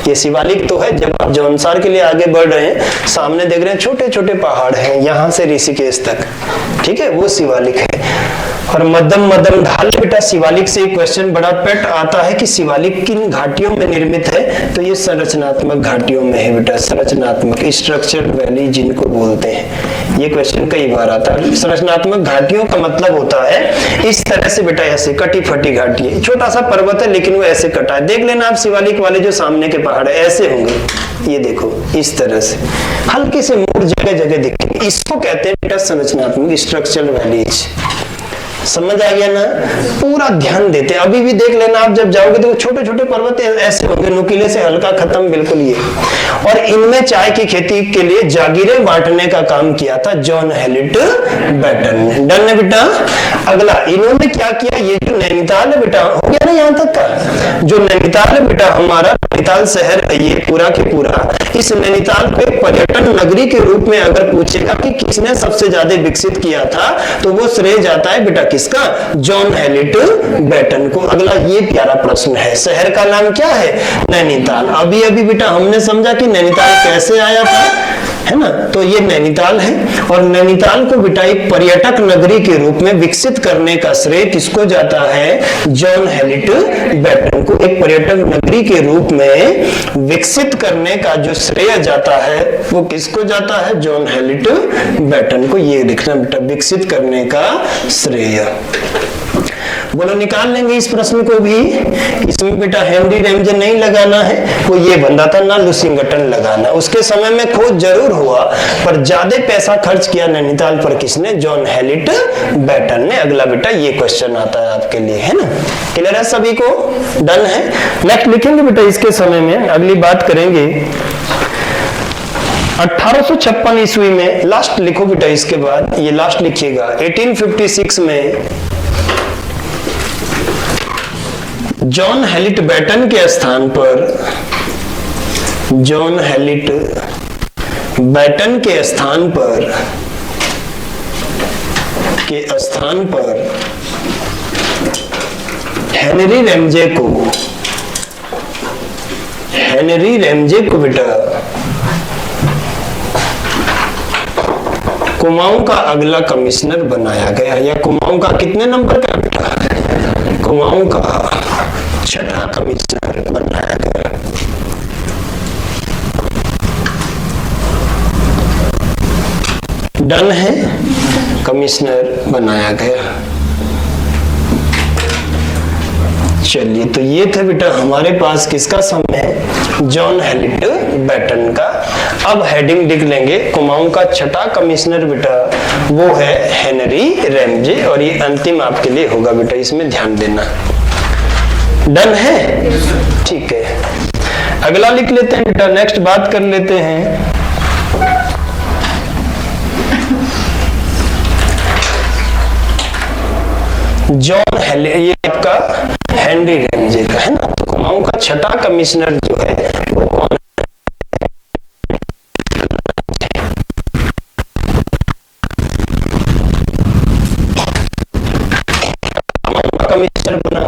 ये शिवालिक तो है। जब आप जौनसार के लिए आगे बढ़ रहे हैं, सामने देख रहे हैं छोटे छोटे पहाड़ हैं, यहाँ से ऋषिकेश तक, ठीक है, वो शिवालिक है। और मध्यम मध्यम ढाल बेटा, शिवालिक से एक क्वेश्चन बड़ा पेट आता है कि शिवालिक किन घाटियों में निर्मित है, तो ये संरचनात्मक घाटियों में है बेटा, संरचनात्मक स्ट्रक्चर वैली जिनको बोलते हैं। ये क्वेश्चन कई बार आता है। संरचनात्मक घाटियों का मतलब होता है इस तरह से बेटा, ऐसे कटी फटी घाटी है, छोटा सा पर्वत है लेकिन वो ऐसे कटा है। देख लेना आप शिवालिक वाले जो सामने के पहाड़ है ऐसे होंगे, ये देखो इस तरह से हल्के से मोड़ जगह जगह दिखेंगे, इसको कहते हैं बेटा संरचनात्मक स्ट्रक्चरल वैलीज। समझ आ गया ना, पूरा ध्यान देते। अभी भी देख लेना आप जब जाओगे तो छोटे छोटे पर्वत ऐसे होंगे, नुकीले से हल्का खत्म बिल्कुल ये। और इनमें चाय की खेती के लिए जागीरें बांटने का काम किया था जॉन हेलिट बैटन ने। डन है बेटा। अगला इन्होंने क्या किया, ये जो नैनीताल है बेटा, हो गया ना यहाँ तक का, जो नैनीताल है बेटा हमारा, नैनीताल शहर है ये पूरा के पूरा, इस नैनीताल को पर्यटन नगरी के रूप में अगर पूछेगा कि किसने सबसे ज्यादा विकसित किया था, तो वो श्रेय जाता है बेटा किसका, जॉन हेलिट बैटन को। अगला ये प्यारा प्रश्न है, शहर का नाम क्या है, नैनीताल। अभी अभी बेटा हमने समझा कि नैनीताल कैसे आया था, है ना, तो ये नैनीताल है। और नैनीताल को बेटा एक पर्यटक नगरी के रूप में विकसित करने का श्रेय किसको जाता है, जॉन हेलिट बैटन को। एक पर्यटक नगरी के रूप में विकसित करने का जो श्रेय जाता है वो किसको जाता है, जॉन हेलिट बैटन को। ये लिखना बेटा, विकसित करने का श्रेय। बोलो निकाल लेंगे इस प्रश्न को भी। इसमें बेटा हेनरी रेमजे नहीं लगाना है, वो ये बंदा था ना लुसिंगटन लगाना। उसके समय में खोज जरूर हुआ पर ज्यादा पैसा खर्च किया नैनीताल पर किसने, जॉन हेलिट बैटन ने। अगला बेटा ये क्वेश्चन आता है आपके लिए, है ना, क्लियर है सभी को, डन है। नेक्स्ट लिखेंगे बेटा इसके समय में, अगली बात करेंगे 1856 ईस्वी में। लास्ट लिखो बेटा इसके बाद, ये लास्ट लिखिएगा। 1856 में जॉन हेलिट बैटन के स्थान पर, जॉन हेलिट बैटन के स्थान पर हेनरी रेमजे को बेटा कुमाऊं का अगला कमिश्नर बनाया गया। या कुमाऊं का कितने नंबर का बेटा, कुमाऊं का छठा कमिश्नर बनाया गया। डन है, कमिश्नर बनाया गया। चलिए, तो ये था बेटा हमारे पास किसका समय, जॉन हेलिट बैटन का। अब हेडिंग लिख लेंगे, कुमाऊं का छठा कमिश्नर बेटा वो है हेनरी रेमजे, और ये अंतिम आपके लिए होगा बेटा, इसमें ध्यान देना। डन है, ठीक है। अगला लिख लेते हैं बेटा, नेक्स्ट बात कर लेते हैं जॉन हेलिट, ये आपका हेनरी रेमजे का है ना। तो कुमाऊं का छठा कमिश्नर जो है वो कौन है, कमिश्नर बना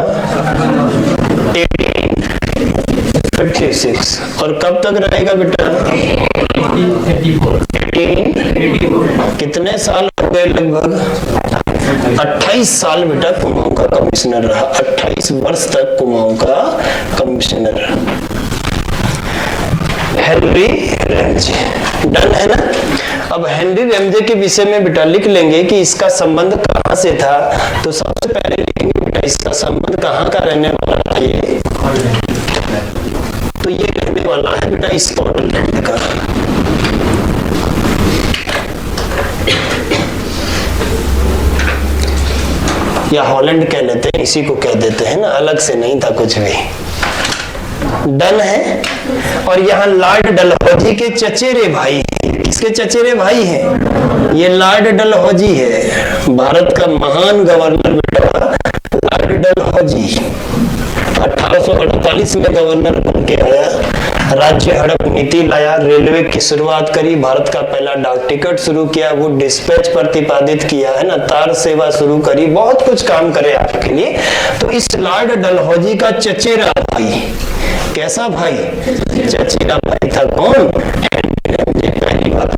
1856। और कब तक रहेगा बेटा, 1884। कितने साल हो गए, लगभग 28 साल बेटा कुमाऊं का कमिश्नर रहा। 28 वर्ष तक कुमाऊं का कमिश्नर हेनरी रेमजे। डन है ना। अब हेनरी रेमजे के विषय में बेटा लिख लेंगे कि इसका संबंध कहां से था। तो सबसे पहले लिखेंगे बेटा इसका संबंध कहां का रहने वाला था, ये तो ये रहने वाला है बेटा स्कॉटलैंड का। या हॉलैंड कह लेते हैं, इसी को कह देते हैं ना, अलग से नहीं था कुछ भी। डन है। और यहाँ लॉर्ड डलहौजी के चचेरे भाई हैं। किसके चचेरे भाई हैं, ये लॉर्ड डलहौजी है, भारत का महान गवर्नर बेटा लॉर्ड डलहौजी। 1848 में गवर्नर बन के आया राज्य हड़प नीति लाया, रेलवे की शुरुआत करी, भारत का पहला डाक टिकट शुरू किया, वो डिस्पैच प्रतिपादित किया है ना, तार सेवा शुरू करी, बहुत कुछ काम करे आपके लिए। तो इस लॉर्ड डलहौजी का चचेरा भाई, कैसा भाई? चचेरा भाई था कौन? पहली बात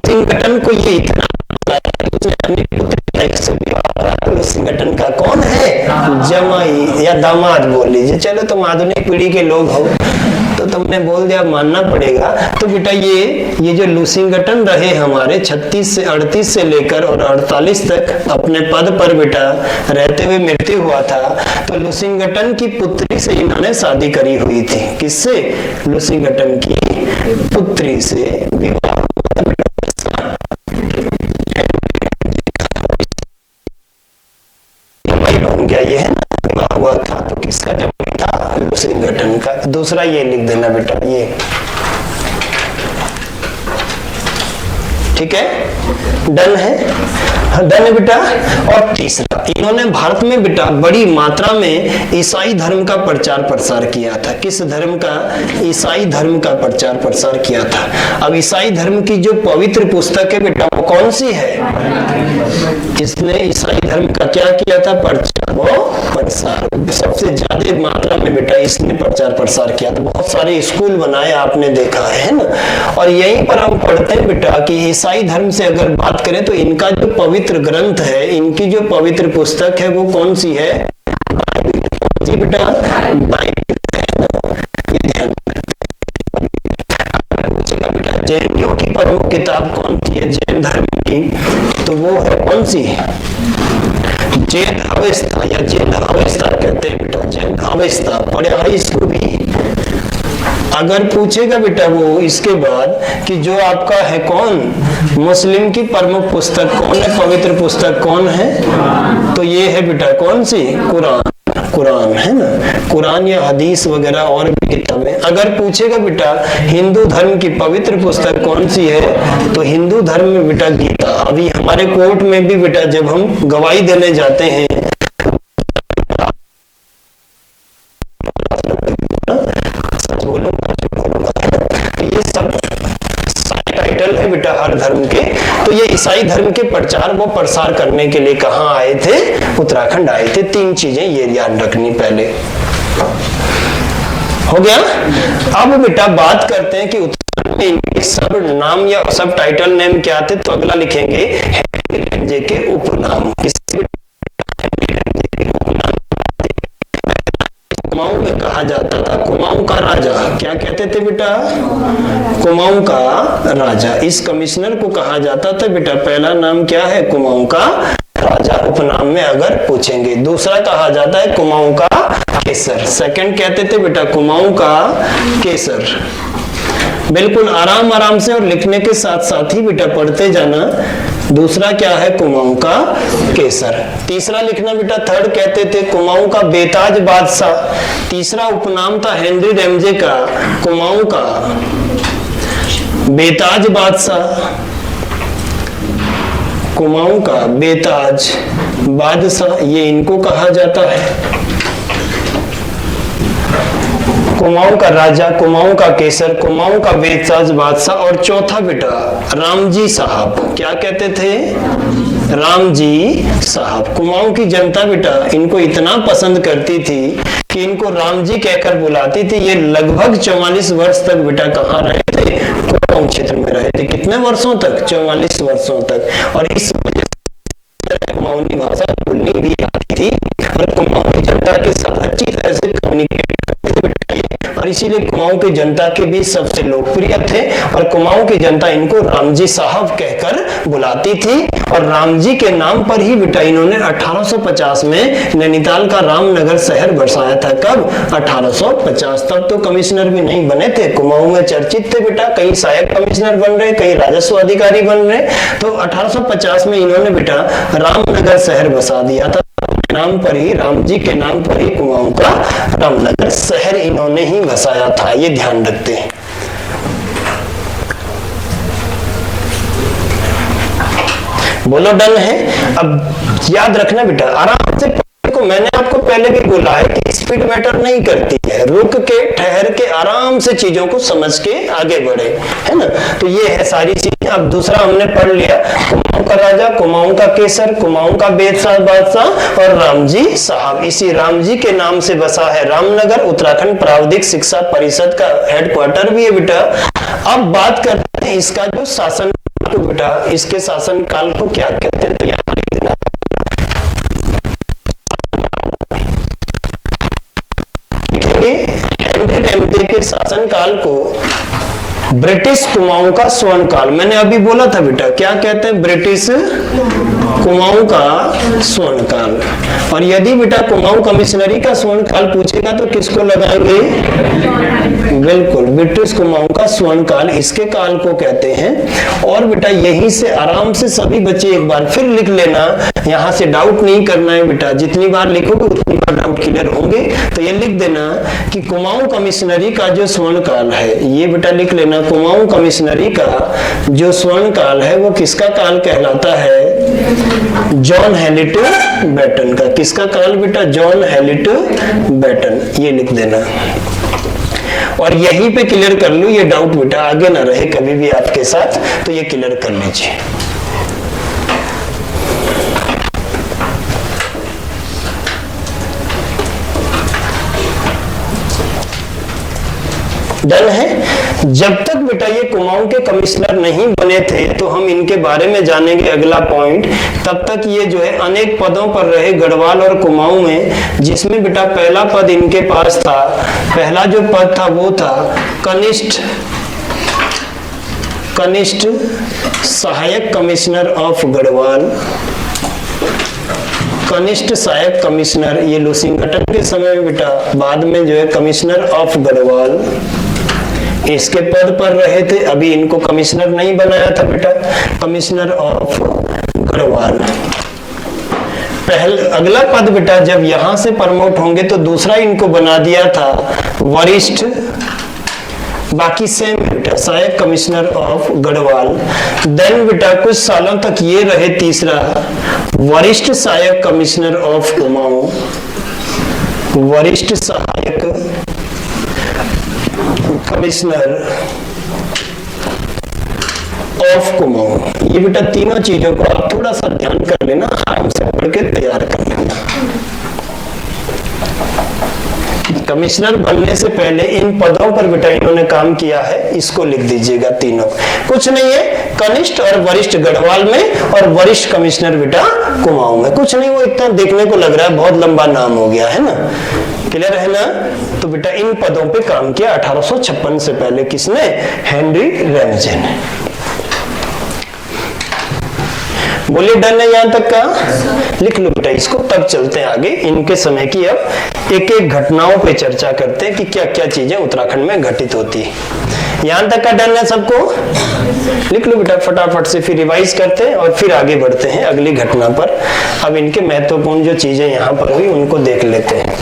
संगठन को ये इतना संगठन का कौन है? जमाई या दामाद बोल लीजिए, चलो तुम आधुनिक पीढ़ी के लोग हो तो तुमने बोल दिया, मानना पड़ेगा। तो बेटा ये जो लुसिंगटन रहे हमारे 36 से 38 से लेकर और 48 तक अपने पद पर बेटा रहते हुए मृत्यु हुआ था। तो लुसिंगटन की पुत्री से इन्होंने शादी करी हुई थी। किससे? लुसिंगटन की पुत्री से विवाह गया, ये है ना, हुआ था। तो किसका जन्म था? लुसिंगटन का। दूसरा ये लिख देना बेटा, ये ठीक है, डन है, डन है बेटा। और तीसरा, इन्होंने भारत में बेटा बड़ी मात्रा में ईसाई धर्म का प्रचार प्रसार किया था। किस धर्म का? ईसाई धर्म का प्रचार प्रसार किया था। अब ईसाई धर्म की जो पवित्र पुस्तक है बेटा वो कौन सी है? इसने ईसाई धर्म का क्या किया था? प्रचार वो प्रसार, सबसे ज्यादा मात्रा में बेटा इसने प्रचार प्रसार किया था। बहुत सारे स्कूल बनाए, आपने देखा है ना। और यहीं पर हम पढ़ते हैं बेटा कि ईसाई धर्म से अगर बात करें तो इनका जो पवित्र ग्रंथ है, इनकी जो पवित्र पुस्तक है वो कौन सी है? बेटा बाइबल है। ये ध्यान बेटा, जैनियों की प्रमुख किताब कौन सी है जैन धर्म की? तो वो है कौन सी? जैन अवेस्ता या जैन अवेस्ता कहते हैं बेटा, जैन अवेस्ता। पढ़े है इसको भी? अगर पूछेगा बेटा वो इसके बाद कि जो आपका है कौन मुस्लिम की प्रमुख पुस्तक कौन है, पवित्र पुस्तक कौन है? तो ये है बेटा कौन सी? कुरान। कुरान है ना, कुरान या हदीस वगैरह और भी किताबें। अगर पूछेगा बेटा हिंदू धर्म की पवित्र पुस्तक कौन सी है, तो हिंदू धर्म में बेटा गीता। अभी हमारे कोर्ट में भी बेटा जब हम गवाही देने जाते हैं, ये सब टाइटल है बेटा हर धर्म के। तो ये ईसाई धर्म के प्रचार व प्रसार करने के लिए कहाँ आए थे? उत्तराखंड आए थे। 3 चीजें ये ध्यान रखनी पहले। हो गया। अब बेटा बात करते हैं कि उत्तराखंड में इनके सब नाम या सब टाइटल नेम क्या थे। तो अगला लिखेंगे हेनरी के उपनाम। कुमाऊं में कहा जाता था कुमाऊं का राजा। क्या कहते थे बेटा? कुमाऊं का राजा। इस कमिश्नर को कहा जाता था बेटा, पहला नाम क्या है? कुमाऊं का राजा। उपनाम में अगर पूछेंगे। दूसरा कहा जाता है कुमाऊं का केसर। सेकंड कहते थे बेटा कुमाऊं का केसर। बिल्कुल आराम आराम से और लिखने के साथ साथ ही बेटा पढ़ते जाना। दूसरा क्या है? कुमाऊं का केसर। तीसरा लिखना बेटा, थर्ड कहते थे कुमाऊं का बेताज बादशाह। तीसरा उपनाम था हेनरी रैमजे का कुमाऊं का बेताज बादशाह। कुमाऊं का बेताज बादशाह ये इनको कहा जाता है। कुमाऊं का राजा, कुमाऊं का केसर, कुमाऊं का बेताज बादशाह। और चौथा बेटा रामजी साहब। क्या कहते थे? रामजी साहब। कुमाऊं की जनता बेटा इनको इतना पसंद करती थी कि इनको रामजी कहकर बुलाती थी। ये लगभग 44 वर्ष तक बेटा कहाँ रहे थे? कुमाऊं क्षेत्र में रहे थे। कितने वर्षों तक? 44 वर्षों तक। और इस वजह से कुमाऊनी भाषा बोलनी भी आती थी और कुमाऊं की जनता के साथ अच्छी तरह से कम्युनिकेट और इसीलिए कुमाऊं की जनता के बीच सबसे लोकप्रिय थे। और कुमाऊं की जनता इनको रामजी साहब कहकर बुलाती थी। और रामजी के नाम पर ही बेटा इन्होंने 1850 में नैनीताल का रामनगर शहर बसाया था। कब? 1850। तब तो कमिश्नर भी नहीं बने थे, कुमाऊं में चर्चित थे बेटा। कई सहायक कमिश्नर बन रहे, कई राजस्व अधिकारी बन रहे। तो 1850 में इन्होंने बेटा रामनगर शहर बसा दिया था। नाम पर ही, रामजी के नाम पर ही कुमाऊं का रामनगर शहर इन्होंने ही बसाया था। ये ध्यान रखते हैं। बोलो डन है। अब याद रखना बेटा, आराम से को मैंने आपको पहले भी बोला है कि स्पीड मैटर नहीं करती है, रुक के ठहर के आराम से चीजों को समझ के आगे बढ़े, है ना। तो ये है सारी चीजें। अब दूसरा हमने पढ़ लिया, कुमाऊं का राजा, कुमाऊं का केसर, कुमाऊं का बेदशाह बादशाह और रामजी साहब। इसी रामजी के नाम से बसा है रामनगर, उत्तराखंड प्राविधिक शिक्षा परिषद का हेडक्वार्टर भी है बेटा। अब बात करते हैं इसका जो शासन बेटा, इसके शासन काल को क्या कहते हैं, तो यहाँ लिख देना। हेनरी के शासन काल को ब्रिटिश कुमाऊं का स्वर्ण काल, मैंने अभी बोला था बेटा, क्या कहते हैं, ब्रिटिश कुमाऊं का स्वर्ण काल। और यदि बेटा कुमाऊं कमिश्नरी का स्वर्ण काल पूछेगा तो किसको लगाएंगे, बिल्कुल ब्रिटिश कुमाऊं का स्वर्ण काल, इसके काल को कहते हैं। और बेटा यहीं से आराम से सभी बच्चे एक बार फिर लिख लेना, यहां से डाउट नहीं करना है बेटा, जितनी बार लिखोगे उतनी बार डाउट क्लियर होंगे। तो ये लिख देना कि कुमाऊं कमिश्नरी का जो स्वर्ण काल है, ये बेटा लिख लेना, कुमाऊं कमिश्नरी का जो स्वर्ण काल है वो किसका काल कहलाता है, जॉन हेलिट बैटन का। किसका काल बेटा, जॉन हेलिट बैटन, ये लिख देना। और यहीं पे क्लियर कर लो, ये डाउट बेटा आगे ना रहे कभी भी आपके साथ, तो ये क्लियर कर लीजिए। डन है। जब तक बेटा ये कुमाऊं के कमिश्नर नहीं बने थे तो हम इनके बारे में जानेंगे अगला पॉइंट। तब तक ये जो है अनेक पदों पर रहे गढ़वाल और कुमाऊं में, जिसमें बेटा पहला पद इनके पास था, पहला जो पद था वो था कनिष्ठ सहायक कमिश्नर ऑफ गढ़वाल, कनिष्ठ सहायक कमिश्नर। ये लूसिंगटन के समय में बेटा बाद में जो है कमिश्नर ऑफ गढ़वाल इसके पद पर रहे थे। अभी इनको कमिश्नर नहीं बनाया था बेटा, कमिश्नर ऑफ गढ़वाल। अगला पद बेटा जब यहां से प्रमोट होंगे तो दूसरा इनको बना दिया था वरिष्ठ, बाकी सेम बेटा सहायक कमिश्नर ऑफ गढ़वाल। देन बेटा कुछ सालों तक ये रहे तीसरा वरिष्ठ सहायक कमिश्नर ऑफ कुमाऊं, वरिष्ठ सहायक कमिश्नर ऑफ कुमाऊं। ये बेटा तीनों चीजों को आप थोड़ा सा ध्यान कर लेना, आराम से पढ़ के तैयार कर लेना। कमिश्नर बनने से पहले इन पदों पर बेटा इन्होंने काम किया है, इसको लिख दीजिएगा तीनों। कुछ नहीं है, कनिष्ठ और वरिष्ठ गढ़वाल में और वरिष्ठ कमिश्नर बेटा कुमाऊं में। कुछ नहीं, वो इतना देखने को लग रहा है बहुत लंबा नाम हो गया है ना, क्लियर है ना। तो बेटा इन पदों पे काम किया 1856 से पहले किसने, हेनरी रैमजे ने। बोलिए डन है यहां तक का, लिख लो बेटा इसको। तब चलते हैं आगे इनके समय की, अब एक एक घटनाओं पे चर्चा करते हैं कि क्या क्या चीजें उत्तराखंड में घटित होती है। यहां तक का डन है सबको, लिख लो बेटा फटाफट से, फिर रिवाइज करते हैं और फिर आगे बढ़ते हैं अगली घटना पर। अब इनके महत्वपूर्ण जो चीजें यहां पर हुई उनको देख लेते हैं।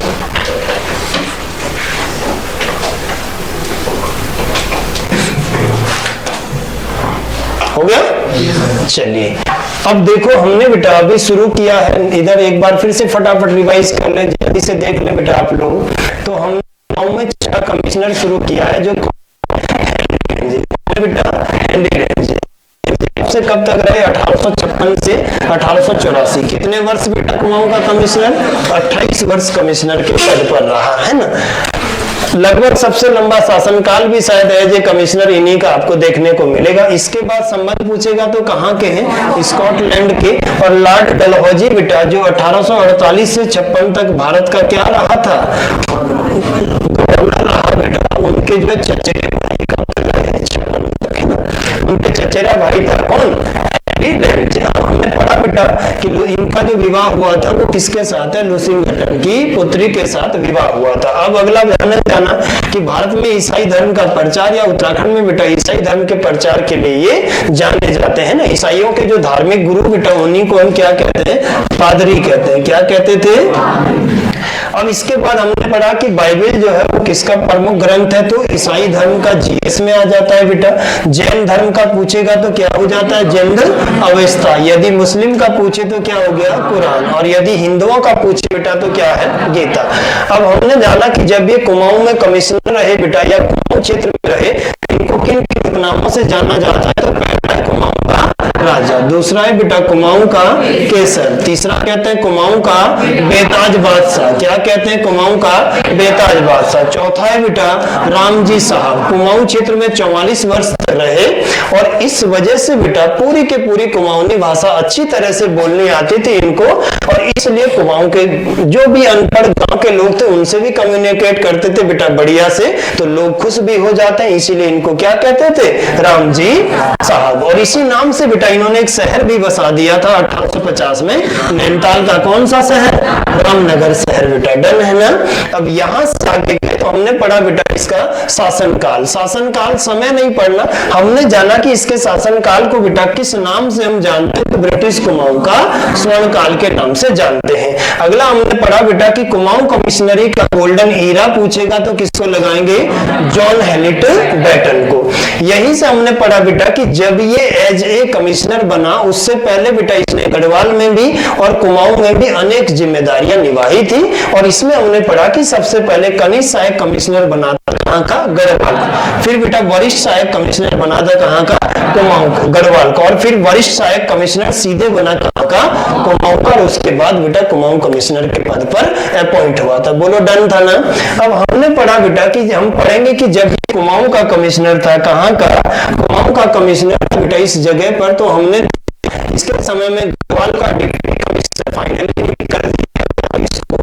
हो गया, चलिए अब देखो हमने बेटा अभी शुरू किया है, इधर एक बार फिर से फटाफट रिवाइज कर ले, जल्दी से देख ले बेटा आप लोग। तो हमने में 6 कमिश्नर शुरू किया है जो बेटा हेनरी रैमजे से कब तक रहे, 1856 से 1884। कितने वर्ष बेटा कुमाऊं का कमिश्नर, 28 वर्ष कमिश्नर के पद पर रहा है ना। लगभग सबसे लंबा शासनकाल भी शायद एज ए कमिश्नर इन्हीं का आपको देखने को मिलेगा। इसके बाद संबंध पूछेगा तो कहाँ के हैं, स्कॉटलैंड के। और लॉर्ड डलहौजी बेटा जो 1848 से 56 तक भारत का क्या रहा था, गवर्नर रहा बेटा। उनके जो चचेरे भाई का उनके चचेरा भाई था कौन, हमने पढ़ा बेटा कि इनका जो विवाह हुआ था वो किसके साथ है, लूसिंगटन की पुत्री के साथ विवाह हुआ था। अब अगला ध्यान जाना कि भारत में ईसाई धर्म का प्रचार, या उत्तराखंड में बेटा ईसाई धर्म के प्रचार के लिए ये जाने जाते हैं ना। ईसाइयों के जो धार्मिक गुरु बेटा उन्हीं को हम क्या कहते हैं, पादरी कहते हैं। क्या कहते थे, अब इसके बाद हमने पढ़ा कि बाइबल जो है वो किसका प्रमुख ग्रंथ है, तो ईसाई धर्म का जीएस में आ जाता है बेटा। जैन धर्म का पूछेगा तो क्या हो जाता है, जनरल अवस्था। यदि मुस्लिम का पूछे तो क्या हो गया, कुरान। और यदि हिंदुओं का पूछे बेटा तो क्या है, गीता। अब हमने जाना कि जब ये कुमाऊं में कमिश्नर रहे बेटा, या कुमाऊं क्षेत्र में रहे, इनको किन किन नामों से जाना जाता है, तो पहला है कुमाऊं का राजा, दूसरा है बेटा कुमाऊं का केसर, तीसरा कहते हैं कुमाऊं का बेताज बादशाह। क्या कहते हैं, कुमाऊं का बेताज बादशाह। चौथा है बेटा रामजी साहब, कुमाऊं क्षेत्र में 44 वर्ष तक रहे, और इस वजह से बेटा पूरी के पूरी कुमाऊनी भाषा अच्छी तरह से बोलनी आती थी इनको, और इसलिए कुमाऊं के जो भी अनपढ़ गांव के लोग थे उनसे भी कम्युनिकेट करते थे बेटा बढ़िया से, तो लोग खुश भी हो जाते हैं, इसीलिए इनको क्या कहते थे, रामजी साहब। और इसी नाम से बेटा इन्होंने एक शहर भी बसा दिया था 1850 में, नैनीताल का कौन सा शहर, रामनगर शहर बेटा। डन है ना। अब यहां से आगे गए तो हमने पढ़ा बेटा इसका शासनकाल। शासनकाल समय नहीं पढ़ना, हमने जाना कि इसके शासनकाल को बेटा किस नाम से हम जानते हैं, तो ब्रिटिश कुमाऊं का स्वर्णकाल के नाम से जानते हैं। अगला हमने पढ़ा बेटा कि कुमाऊं कमिश्नरी का गोल्डन ईरा पूछेगा तो किसको लगाएंगे, जॉन हैलिट बैटन को। यहीं से हमने पढ़ा बेटा कि जब ये एज ए कमिश्नर बना, उससे पहले बेटा इसने गढ़वाल में भी और कुमाऊं में भी अनेक जिम्मेदारियां निभाई थी। और इसमें हमने पढ़ा कि सबसे पहले कनिष्ठ सहायक कमिश्नर बना था कहां का, गढ़वाल का। फिर बेटा वरिष्ठ सहायक कमिश्नर बना था कहां का, कुमाऊं का, गढ़वाल का। और फिर वरिष्ठ सहायक कमिश्नर सीधे बना कहां का, कुमाऊं का। और उसके बाद बेटा कुमाऊं कमिश्नर के पद पर अपॉइंट हुआ था। बोलो डन था ना। अब हमने पढ़ा बेटा कि हम पढ़ेंगे कि जब कुमाऊं का कमिश्नर था, कहां का, कुमाऊं का कमिश्नर था बेटा इस जगह पर, तो हमने इसके समय में गढ़वाल का डिप्टी कमिश्नर फाइनली कर दिया इसको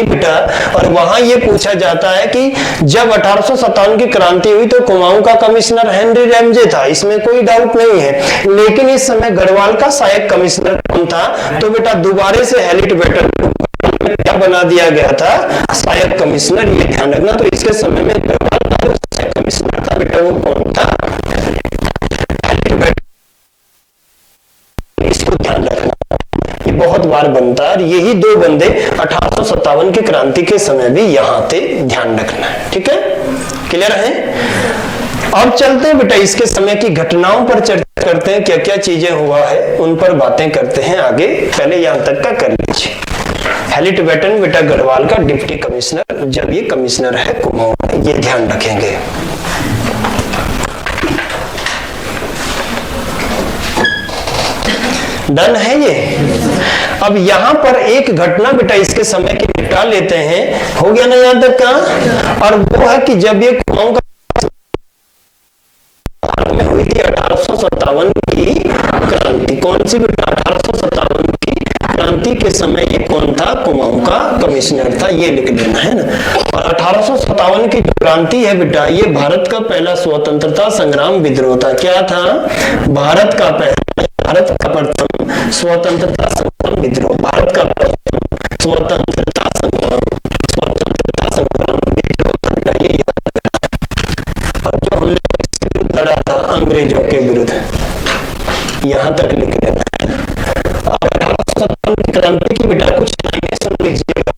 बेटा। और वहां ये पूछा जाता है कि जब 1857 की क्रांति हुई तो कुमाऊं का कमिश्नर हेनरी रैमजे था, इसमें कोई डाउट नहीं है। लेकिन इस समय गढ़वाल का सहायक कमिश्नर कौन था, तो बेटा दोबारे से हैलिट बैटन क्या बना दिया गया था, सहायक कमिश्नर। ये ध्यान रखना। तो इसके समय में गढ़वाल का जो सहायक कमिश्नर था बेटा वो कौन था, हैलिट बैटन। इसको ध्यान रखना, ये बहुत बार बनता है। यही दो बंदे 1857 की क्रांति के समय भी यहां थे, ध्यान रखना है। ठीक है, क्लियर है। अब चलते हैं बेटा इसके समय की घटनाओं पर चर्चा करते हैं, क्या क्या चीजें हुआ है उन पर बातें करते हैं आगे। पहले यहां तक का कर लीजिए। हैलिट बैटन बेटा गढ़वाल का डिप्टी कमिश्नर, जब ये कमिश्नर है कुमाऊं में, ये ध्यान रखेंगे। डन है ये। अब यहां पर एक घटना बेटा इसके समय की निपटा लेते हैं, हो गया ना यहां तक का। और वो है कि जब ये कुमाऊं का में हुई थी 1857 की क्रांति। कौन सी बेटा, 1857 की क्रांति के समय ये कौन था, कुमाऊं का कमिश्नर था, ये लिख देना है ना। और 1857 की जो क्रांति है बेटा, ये भारत का पहला स्वतंत्रता संग्राम विद्रोह था। क्या था, भारत का प्रथम स्वतंत्रता संग्राम विद्रोह, भारत का प्रथम स्वतंत्रता संग्राम विद्रोह था बेटा, ये याद रखना। और जो हमने लड़ा था अंग्रेजों के विरुद्ध, यहां तक लिख देना है। 1857 की क्रांति की बेटा कुछ लाइनें सुन लीजिएगा।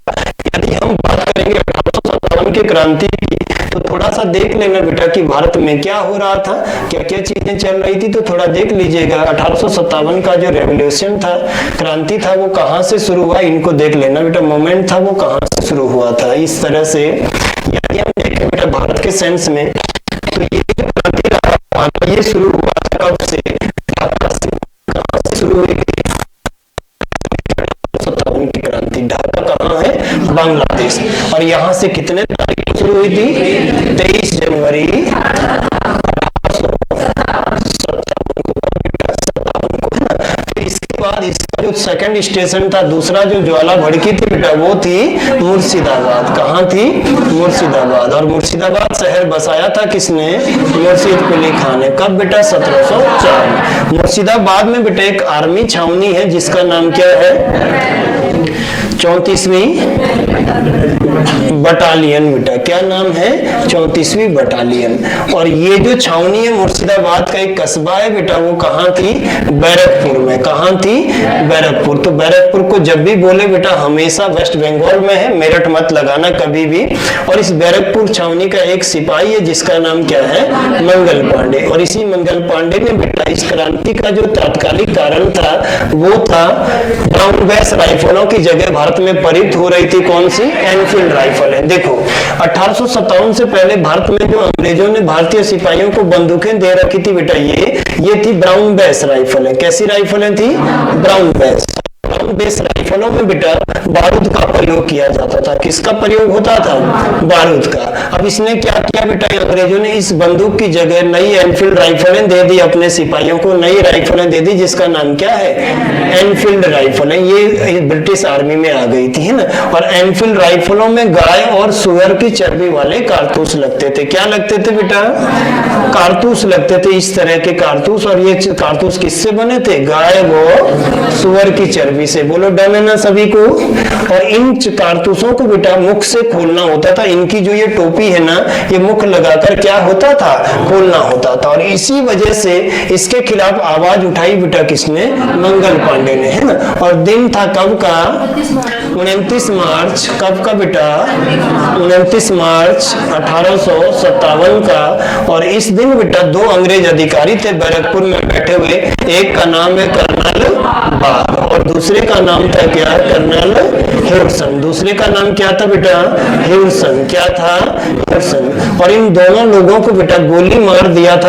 यदि हम बात करेंगे 1857 की क्रांति की, तो थोड़ा सा देख लेना बेटा कि भारत में क्या हो रहा था, क्या क्या चीजें चल रही थी, तो थोड़ा देख लीजिएगा। 1857 का जो रेवोल्यूशन था, क्रांति था, वो कहां से शुरू हुआ, इनको देख लेना बेटा। मोमेंट था वो कहां से शुरू हुआ था। इस तरह से यदि हम देखें बेटा भारत के सेंस में, तो ये जो क्रांति रहा ये शुरू हुआ था कब से, कहां से शुरू हुई थी, 1857 की क्रांति। ढाका कहां है, बांग्लादेश। और यहां से कितने तारीख को शुरू हुई थी, 23 जनवरी 1857 को, है ना। फिर इसके बाद इसका जो सेकंड स्टेशन था, दूसरा जो ज्वाला भड़की थी बेटा, वो थी मुर्शिदाबाद। कहां थी, मुर्शिदाबाद। और मुर्शिदाबाद शहर बसाया था किसने, मुर्शिद कुली खान ने। कब बेटा, 1704। मुर्शिदाबाद में बेटा एक आर्मी छावनी है जिसका नाम क्या है, 34वीं बटालियन बेटा, क्या नाम है? 34वीं बटालियन। और ये जो छावनी है मुर्शिदाबाद का एक कस्बा है बेटा, वो कहाँ थी? बैरकपुर में। कहाँ थी? बैरकपुर। तो बैरकपुर को जब भी बोले बेटा हमेशा वेस्ट बंगाल में है, मेरठ मत लगाना कभी भी। और इस बैरकपुर छावनी का एक सिपाही है जिसका नाम क्या है? मंगल पांडे। और इसी मंगल पांडे ने बेटा इस क्रांति का जो तात्कालिक कारण था वो था ब्राउन बेस राइफलों की जगह भारत में प्रयुक्त हो रही थी कौन सी? एनफील्ड राइफल है। देखो 1857 से पहले भारत में जो अंग्रेजों ने भारतीय सिपाहियों को बंदूकें दे रखी थी बेटा, ये थी ब्राउन बेस राइफल है। कैसी राइफलें थी? Brown base. ब्राउन बेस राइफलों में बेटा बारूद का प्रयोग किया जाता था। किसका प्रयोग होता था? बारूद का। अब इसने क्या किया बेटा, अंग्रेजों ने इस बंदूक की जगह नई एनफील्ड राइफलें दे दी अपने सिपाहियों को, नई राइफलें दे दी जिसका नाम क्या है? एनफील्ड राइफलें। ये ब्रिटिश आर्मी में आ गई थी, है ना। और एनफील्ड राइफलों में गाय और सुअर की चर्बी वाले कारतूस लगते थे। क्या लगते थे बेटा? कारतूस लगते थे, इस तरह के कारतूस। और ये कारतूस किससे बने थे? गाय व सुअर की चर्बी से। बोलो डन है ना सभी को। और इन कारतूसों को बेटा मुख से खोलना होता था। इनकी जो ये टोपी है ना, ये मुख लगाकर क्या होता था? खोलना होता था। और इसी वजह से इसके खिलाफ आवाज उठाई बेटा किसने? मंगल पांडे ने, है ना। और दिन था कब का? 29 मार्च। कब का बेटा? 29 मार्च 1857 का। और इस दिन बेटा दो अंग्रेज अधिकारी थे बैरकपुर में बैठे हुए। एक का नाम है कर्नल बाग और दूसरे का नाम था क्या? कर्नल ह्यूडसन। दूसरे का नाम क्या था बेटा? ह्यूडसन। क्या था? ह्यूडसन। और इन दोनों लोगों को बेटा गोली मार दिया था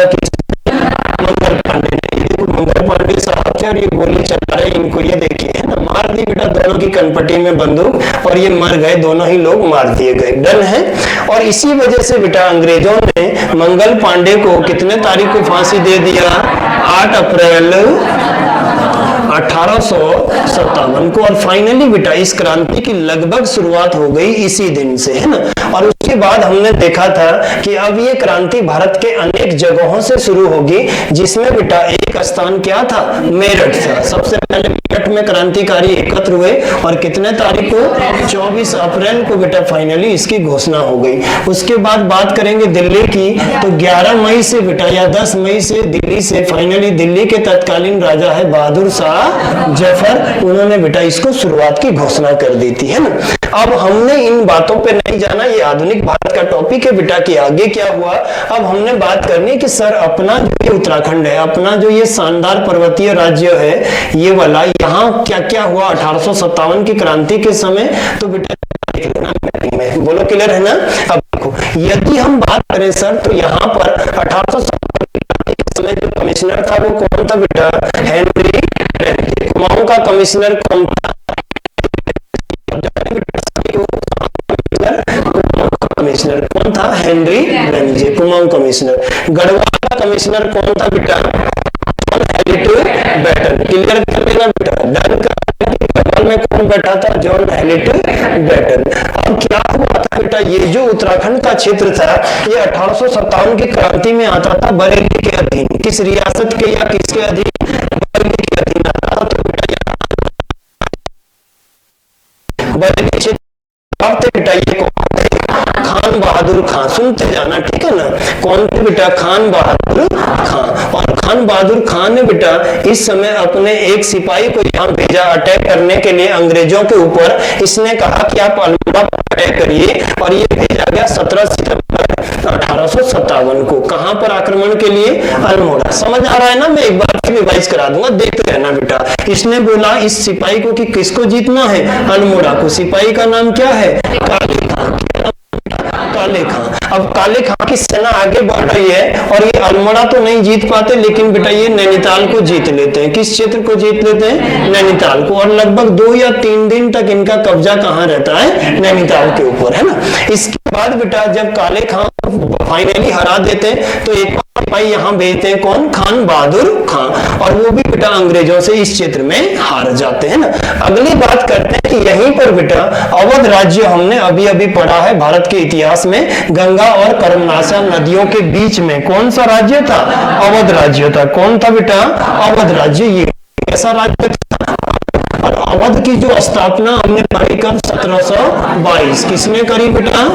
मंगल पांडे ने। मंगल पांडे साहब थे और ये गोली चला रहे, इनको ये देखिए, है ना, मार दी बेटा दोनों की कनपटी में बंदूक और ये मर गए, दोनों ही लोग मार दिए गए। डन है। और इसी वजह से बेटा अंग्रेजों ने मंगल पांडे को कितने तारीख को फांसी दे दिया? 8 अप्रैल 1857 को। और फाइनली बेटा इस क्रांति की लगभग शुरुआत हो गई इसी दिन से, है ना। और उसके बाद हमने देखा था कि अब ये क्रांति भारत के अनेक जगहों से शुरू होगी, जिसमें बेटा एक स्थान क्या था? मेरठ था। सबसे पहले मेरठ में क्रांतिकारी एकत्र हुए और कितने तारीख को? 24 अप्रैल को बेटा फाइनली इसकी घोषणा हो गई। उसके बाद बात करेंगे दिल्ली की, तो 11 मई से बेटा या 10 मई से दिल्ली से फाइनली दिल्ली के तत्कालीन राजा है बहादुर शाह जफर, उन्होंने बेटा इसको शुरुआत की घोषणा कर दी थी, है ना। अब हमने इन बातों पे नहीं जाना, ये आधुनिक भारत का टॉपिक है बेटा कि आगे क्या हुआ। अब हमने बात करनी कि सर अपना जो ये उत्तराखंड है, अपना जो ये शानदार पर्वतीय राज्य है ये वाला, यहाँ क्या क्या हुआ 1857 की क्रांति के समय। तो बेटा बोलो क्लियर है ना। अब देखो यदि हम बात करें सर तो यहाँ पर 1857 के समय जो कमिश्नर था वो कौन था बेटा? Henry Ramsay. कुमाऊं का कमिश्नर कौन था? कमिश्नर कौन था? Henry Ramsay, Kumaon commissioner. Garhwal का कमिश्नर कौन था बेटा? John Harriet baton. क्लियर कर लेना बेटा। डन का गढ़वाल में कौन बैठा था? John Harriet Batten. अब क्या हुआ था बेटा, ये जो उत्तराखंड का क्षेत्र था ये 1857 की क्रांति में आता था बरेली के अधीन। किस रियासत के या किसके अधीन? बरेली के अधीन आता था। तो बेटा बरेली क्षेत्र बेटा ये कौन? खान बहादुर खान। सुनते जाना, ठीक है ना। कौन थे बेटा? खान बहादुर खान। और खान बहादुर खान ने बेटा इस समय अपने एक सिपाही को यहाँ भेजा अटैक करने के लिए अंग्रेजों के ऊपर। इसने कहा कि आप अल्मोड़ा पर अटैक करिए और ये भेजा गया 17 सितंबर 1857 को। कहां पर आक्रमण के लिए? अल्मोड़ा। समझ आ रहा है ना। मैं एक बार फिर रिवाइज करा दूंगा, देखते रहना बेटा। इसने बोला इस सिपाही को कि किसको जीतना है? अल्मोड़ा को। सिपाही का नाम क्या है? काले खान। काले खान। अब काले खान की सेना आगे बढ़ रही है और ये अल्मोड़ा तो नहीं जीत पाते, लेकिन बेटा ये नैनीताल को जीत लेते हैं। किस क्षेत्र को जीत लेते हैं? नैनीताल को। और लगभग 2 या 3 दिन तक इनका कब्जा कहां रहता है? नैनीताल के ऊपर, है ना। इसके बाद बेटा जब काले खान फाइनली हरा देते हैं तो एक सिपाही यहाँ भेजते हैं, कौन? खान बहादुर खान। और वो भी बेटा अंग्रेजों से इस क्षेत्र में हार जाते हैं ना। अगली बात करते हैं कि यहीं पर बेटा अवध राज्य हमने अभी अभी पढ़ा है भारत के इतिहास में, गंगा और कर्मनाशा नदियों के बीच में कौन सा राज्य था? अवध राज्य था। कौन था बेटा? अवध राज्य। ये कैसा राज्य था? और अवध की जो स्थापना हमने पढ़ी कब, 1722, किसने करी बेटा,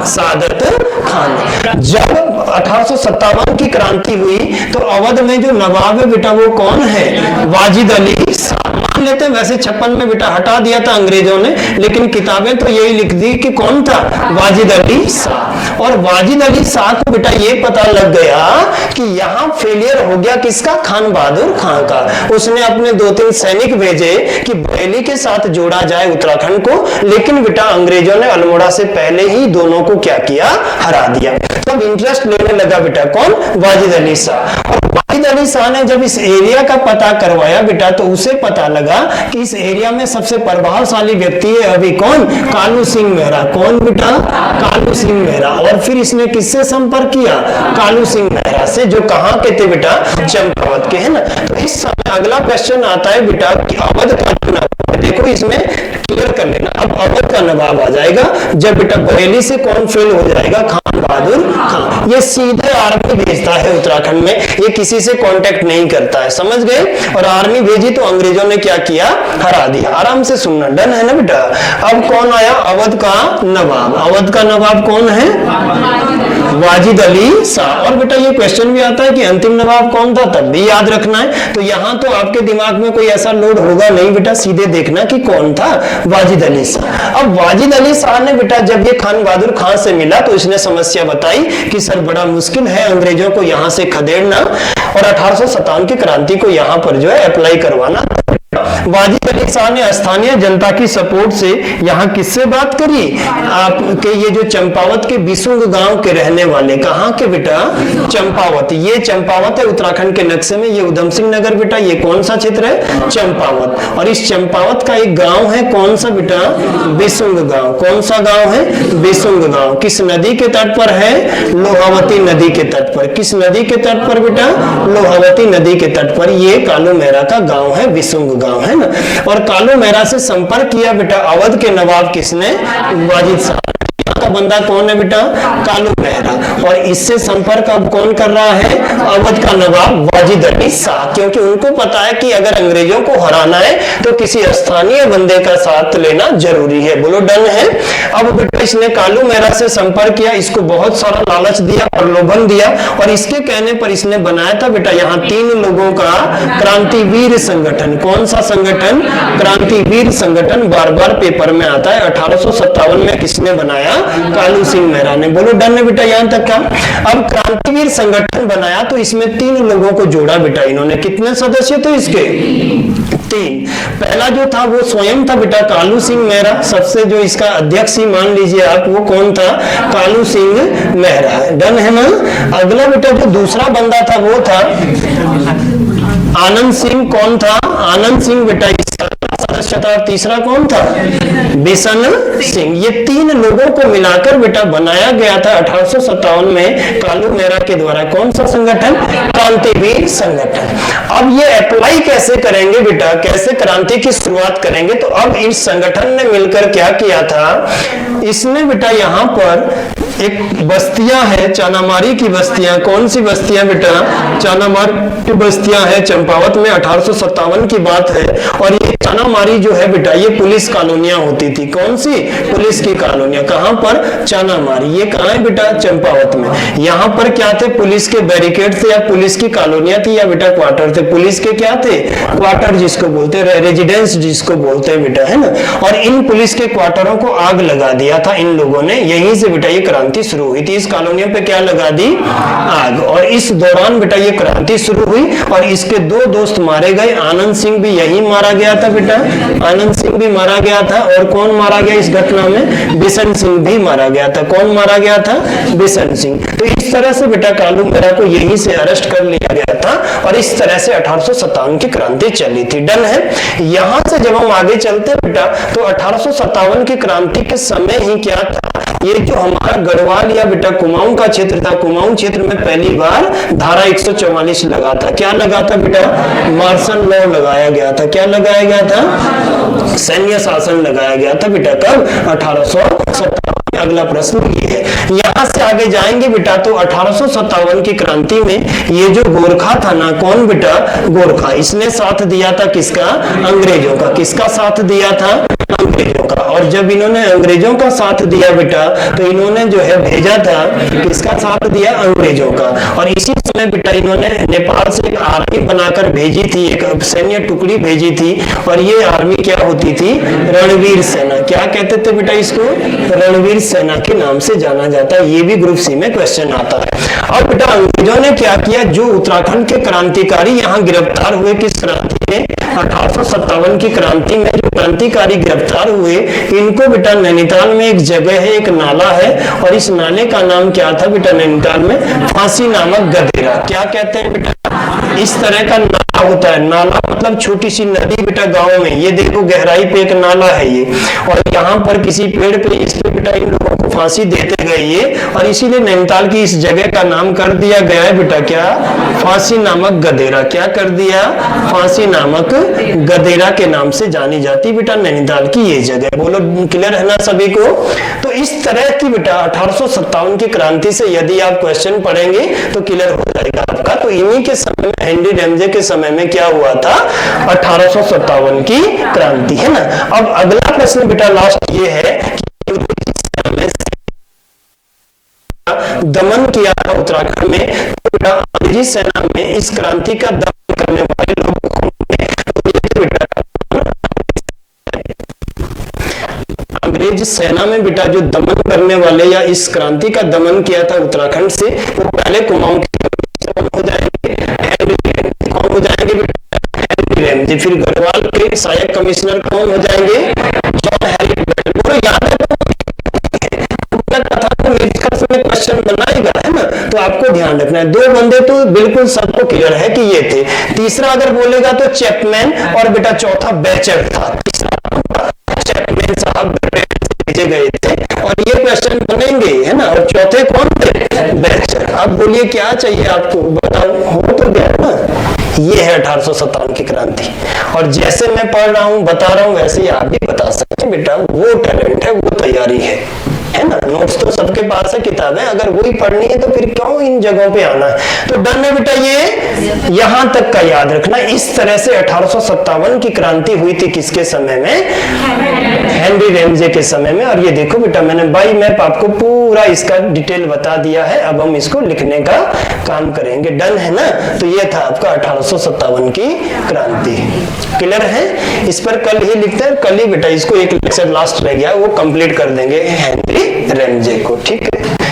सादत खान। जब 1857 की क्रांति हुई तो अवध में जो नवाब है बेटा वो कौन है, वाजिद अली शाह। मान लेते हैं वैसे 56 में बेटा हटा दिया था अंग्रेजों ने, लेकिन किताबें तो यही लिख दी कि कौन था, वाजिद अली शाह। और वाजिद अली शाह को बेटा ये पता लग गया कि यहाँ फेलियर हो गया किसका, खान बहादुर खां का। उसने अपने 2-3 सैनिक भेजे कि बरेली के साथ जोड़ा जाए उत्तराखंड को, लेकिन बेटा अंग्रेजों ने अल्मोड़ा से पहले ही दोनों को क्या किया, हरा दिया। तब इंटरेस्ट लेने लगा बेटा कौन, वाजिद अली शाह। और वाजिद अली शाह ने जब इस एरिया का पता करवाया बेटा तो उसे पता लगा कि इस एरिया में सबसे प्रभावशाली व्यक्ति है अभी कौन, कालू सिंह मेहरा। कौन बेटा, कालू सिंह मेहरा। और फिर इसने किससे संपर्क किया, कालू सिंह मेहरा से, जो कहां के थे बेटा, चंपावत के, है ना। तो इस समय अगला क्वेश्चन आता है बेटा कि अवध का नवाब, देखो इसमें क्लियर कर लेना। अब अवध का नवाब आ जाएगा जब बेटा बरेली से कौन फेल हो जाएगा, खान बहादुर खां। ये सीधे आर्मी भेजता है उत्तराखंड में, ये किसी से कांटेक्ट नहीं करता है, समझ गए। और आर्मी भेजी तो अंग्रेजों ने क्या किया, हरा दिया। आराम से सुनना, डन है ना बेटा। अब कौन आया, अवध का नवाब। अवध का नवाब कौन है, वाजिद अली शाह। और बेटा ये क्वेश्चन भी आता है कि अंतिम नवाब कौन था, तब भी याद रखना है। तो यहां तो आपके दिमाग में कोई ऐसा लोड होगा नहीं बेटा, सीधे देखना कि कौन था, वाजिद अली शाह। अब वाजिद अली शाह ने बेटा जब ये खान बहादुर खां से मिला तो इसने समस्या बताई कि सर बड़ा मुश्किल है अंग्रेजों को यहां से खदेड़ना और 1857 की क्रांति को यहां पर जो है अप्लाई करवाना। वाजिद अली शाह ने स्थानीय जनता की सपोर्ट से यहाँ किससे बात करी, आपके ये जो चंपावत के बिसुंग गांव के रहने वाले, कहाँ के बेटा, चंपावत। ये चंपावत है उत्तराखंड के नक्शे में, ये उधम सिंह नगर बेटा, ये कौन सा क्षेत्र है, चंपावत। और इस चंपावत का एक गांव है कौन सा बेटा, बिसुंग गांव। कौन सा गांव है, बिसुंग गांव। किस नदी के तट पर है, लोहावती नदी के तट पर। किस नदी के तट पर बेटा, लोहावती नदी के तट पर ये कालू मेहरा का गांव है, बिसुंग गांव, है ना। और कालू मेहरा से संपर्क किया बेटा अवध के नवाब किसने, वाजिद शाह। का बंदा कौन है बेटा, कालू मेहरा। और इससे संपर्क अब कौन कर रहा है, अवध का नवाब वाजिद अली शाह। क्योंकि उनको पता है कि अगर अंग्रेजों को हराना है तो किसी स्थानीय बंदे का साथ लेना जरूरी है। बोलो डन है। अब बेटा इसने कालू मेहरा से संपर्क किया, इसको बहुत सारा लालच दिया, प्रलोभन दिया, और इसके कहने पर इसने बनाया था बेटा यहाँ 3 लोगों का क्रांतिवीर संगठन। कौन सा संगठन, क्रांतिवीर संगठन। बार बार पेपर में आता है। 1857 में किसने बनाया, कालू सिंह मेहरा ने। बोलो डन है बेटा यहां तक का। अब क्रांतिवीर संगठन बनाया तो इसमें 3 लोगों को जोड़ा बेटा इन्होंने। कितने सदस्य थे इसके, 3। पहला जो था वो स्वयं था बेटा कालू सिंह मेहरा, सबसे जो इसका अध्यक्ष ही मान लीजिए आप, वो कौन था, कालू सिंह मेहरा। डन है ना। अगला बेटा जो दूसरा बंदा था वो था आनंद सिंह। कौन था, आनंद सिंह बेटा इसका सदस्य था। तीसरा कौन था, बिशन सिंह। ये 3 लोगों को मिलाकर बेटा बनाया गया था 1857 में कालू मेहरा के द्वारा। कौन सा संगठन, क्रांतिवीर संगठन। अब ये अप्लाई कैसे करेंगे बेटा, कैसे क्रांति की शुरुआत करेंगे। तो अब इस संगठन ने मिलकर क्या किया था, इसने बेटा यहाँ पर एक बस्तियां है, चानामारी की बस्तियां। कौन सी बस्तियां बेटा, चानामारी की बस्तियां है चंपावत में। 1857 की बात है। और ये चानामारी जो है बेटा ये पुलिस कॉलोनियां होती थी। कौन सी, पुलिस की कॉलोनियां। कहां पर, चानामारी। ये कहां है बेटा, चंपावत में। यहां पर क्या थे, पुलिस के बैरिकेड थे या पुलिस की कॉलोनियां थी या बेटा क्वार्टर थे। पुलिस के क्या थे, क्वार्टर जिसको बोलते हैं, रेजिडेंस जिसको बोलते हैं बेटा, है ना। और इन पुलिस के क्वार्टरों को आग लगा दिया था इन लोगों ने। यहीं से बेटा ये क्रांति शुरू हुई थी। इस कॉलोनियों पे क्या लगा दी, आग। और इस दौरान बेटा ये क्रांति शुरू हुई और इसके 2 दोस्त मारे गए। आनंद सिंह भी यहीं मारा गया था बेटा, आनंद सिंह भी मारा गया था। और कौन मारा गया इस घटना में, बिशन सिंह भी मारा गया था। कौन मारा गया था, बिशन सिंह। तो इस तरह से बेटा कालू मेहरा को यहीं से अरेस्ट कर लिया गया था और इस तरह से 1857 की क्रांति चली थी। डन है। यहां से जब हम आगे चलते बेटा तो 1857 की क्रांति के समय ही क्या था, ये जो हमारा गढ़वाल या बेटा कुमाऊं का क्षेत्र था, कुमाऊं क्षेत्र में पहली बार धारा 144 लगा था। क्या लगा था बेटा, मार्शल लॉ लगाया गया था। क्या लगाया गया था, सैन्य शासन लगाया गया था बेटा। कब, 1857 अगला प्रश्न ये है। यहां से आगे जाएंगे बेटा तो 1857 की क्रांति में ये जो गोरखा था ना, कौन बेटा, गोरखा, इसने साथ दिया था किसका, अंग्रेजों का। किसका साथ दिया था, अंग्रेजों का। और जब इन्होंने अंग्रेजों का साथ दिया बेटा तो इन्होंने जो है भेजा था, किसका साथ दिया, अंग्रेजों का। और इसी समय बेटा इन्होंने नेपाल से एक आर्मी बनाकर भेजी थी, एक सैन्य टुकड़ी भेजी थी, और ये आर्मी क्या होती थी, रणवीर सेना। क्या कहते थे बेटा इसको, रणवीर सेना के नाम से जाना जाता है। ये भी ग्रुप सी में क्वेश्चन आता है। और बेटा अंग्रेजों ने क्या किया, जो उत्तराखंड के क्रांतिकारी यहाँ गिरफ्तार हुए, किस क्रांति में, 1857 की क्रांति में जो क्रांतिकारी गिरफ्तार हुए, इनको बेटा नैनीताल में एक जगह है, एक नाला है, और इस नाले का नाम क्या था बेटा, नैनीताल में फांसी नामक गदेरा। क्या कहते हैं बेटा, इस तरह का नाला होता है। नाला मतलब छोटी सी नदी बेटा गांव में, ये देखो गहराई पे एक नाला है ये, और यहाँ पर किसी पेड़ पे, इस पे बेटा इन लोगों को फांसी देते गए ये, और इसीलिए नैनीताल की इस जगह का नाम कर दिया गया है बेटा क्या, फांसी नामक गदेरा। क्या कर दिया, फांसी नामक गदेरा के नाम से जानी जाती बेटा नैनीताल की ये जगह। बोलो क्लियर है ना सभी को। तो इस तरह की बेटा 1857 की क्रांति से यदि आप क्वेश्चन पढ़ेंगे तो क्लियर हो जाएगा आपका। तो इन्हीं के समय में, हेनरी रैमजे के समय में क्या हुआ था, 1857 की क्रांति, है ना। अब अगला प्रश्न बेटा लास्ट ये है कि दमन किया था उत्तराखंड में, तो बेटा अंग्रेजी सेना में इस क्रांति का दमन करने वाले लोग कौन थे, तो बेटा अंग्रेज सेना में बेटा जो दमन करने वाले या इस क्रांति का दमन किया था उत्तराखंड से, वो पहले कुमाऊं के हो जाएंगे, कौन हो जाएंगे बेटा, हेनरी रैमजे। फिर गढ़वाल के सहायक कमिश्नर कौन हो जाएंगे, जॉन हैरी बेल्मोर। याद है क्वेश्चन बनाएगा, है ना, तो आपको ध्यान रखना है। दो बंदे तो बिल्कुल सबको क्लियर है कि ये थे। तीसरा अगर बोलेगा तो चैपमैन, और बेटा चौथा बैचर था। चैपमैन साहब भेजे गए थे, और ये क्वेश्चन बनेंगे, है ना। और चौथे कौन थे, बैचर। अब बोलिए क्या चाहिए आपको, बताओ, हो तो गया ना। ये है 1857 की क्रांति। और जैसे मैं पढ़ रहा हूं, बता रहा हूं, वैसे ही आप भी बता सकते हैं बेटा। वो टैलेंट है, वो तैयारी है ना। नोट्स तो सबके पास है, किताबें, अगर वही पढ़नी है तो फिर क्यों इन जगहों पे आना है। तो डन है बेटा, ये यहां तक का याद रखना। इस तरह से 1857 की क्रांति हुई थी किसके समय में, हेनरी रैमजे के समय में। और ये देखो बेटा, मैंने बाई मैप आपको पूरा इसका डिटेल बता दिया है। अब हम इसको लिखने का काम करेंगे। डन है ना। तो ये था आपका 1857 की क्रांति। क्लियर है। इस पर कल ही लिखते हैं, कल ही बेटा इसको एक लेक्चर लास्ट रह गया, वो कंप्लीट कर देंगे हेनरी रैमजे को। ठीक है।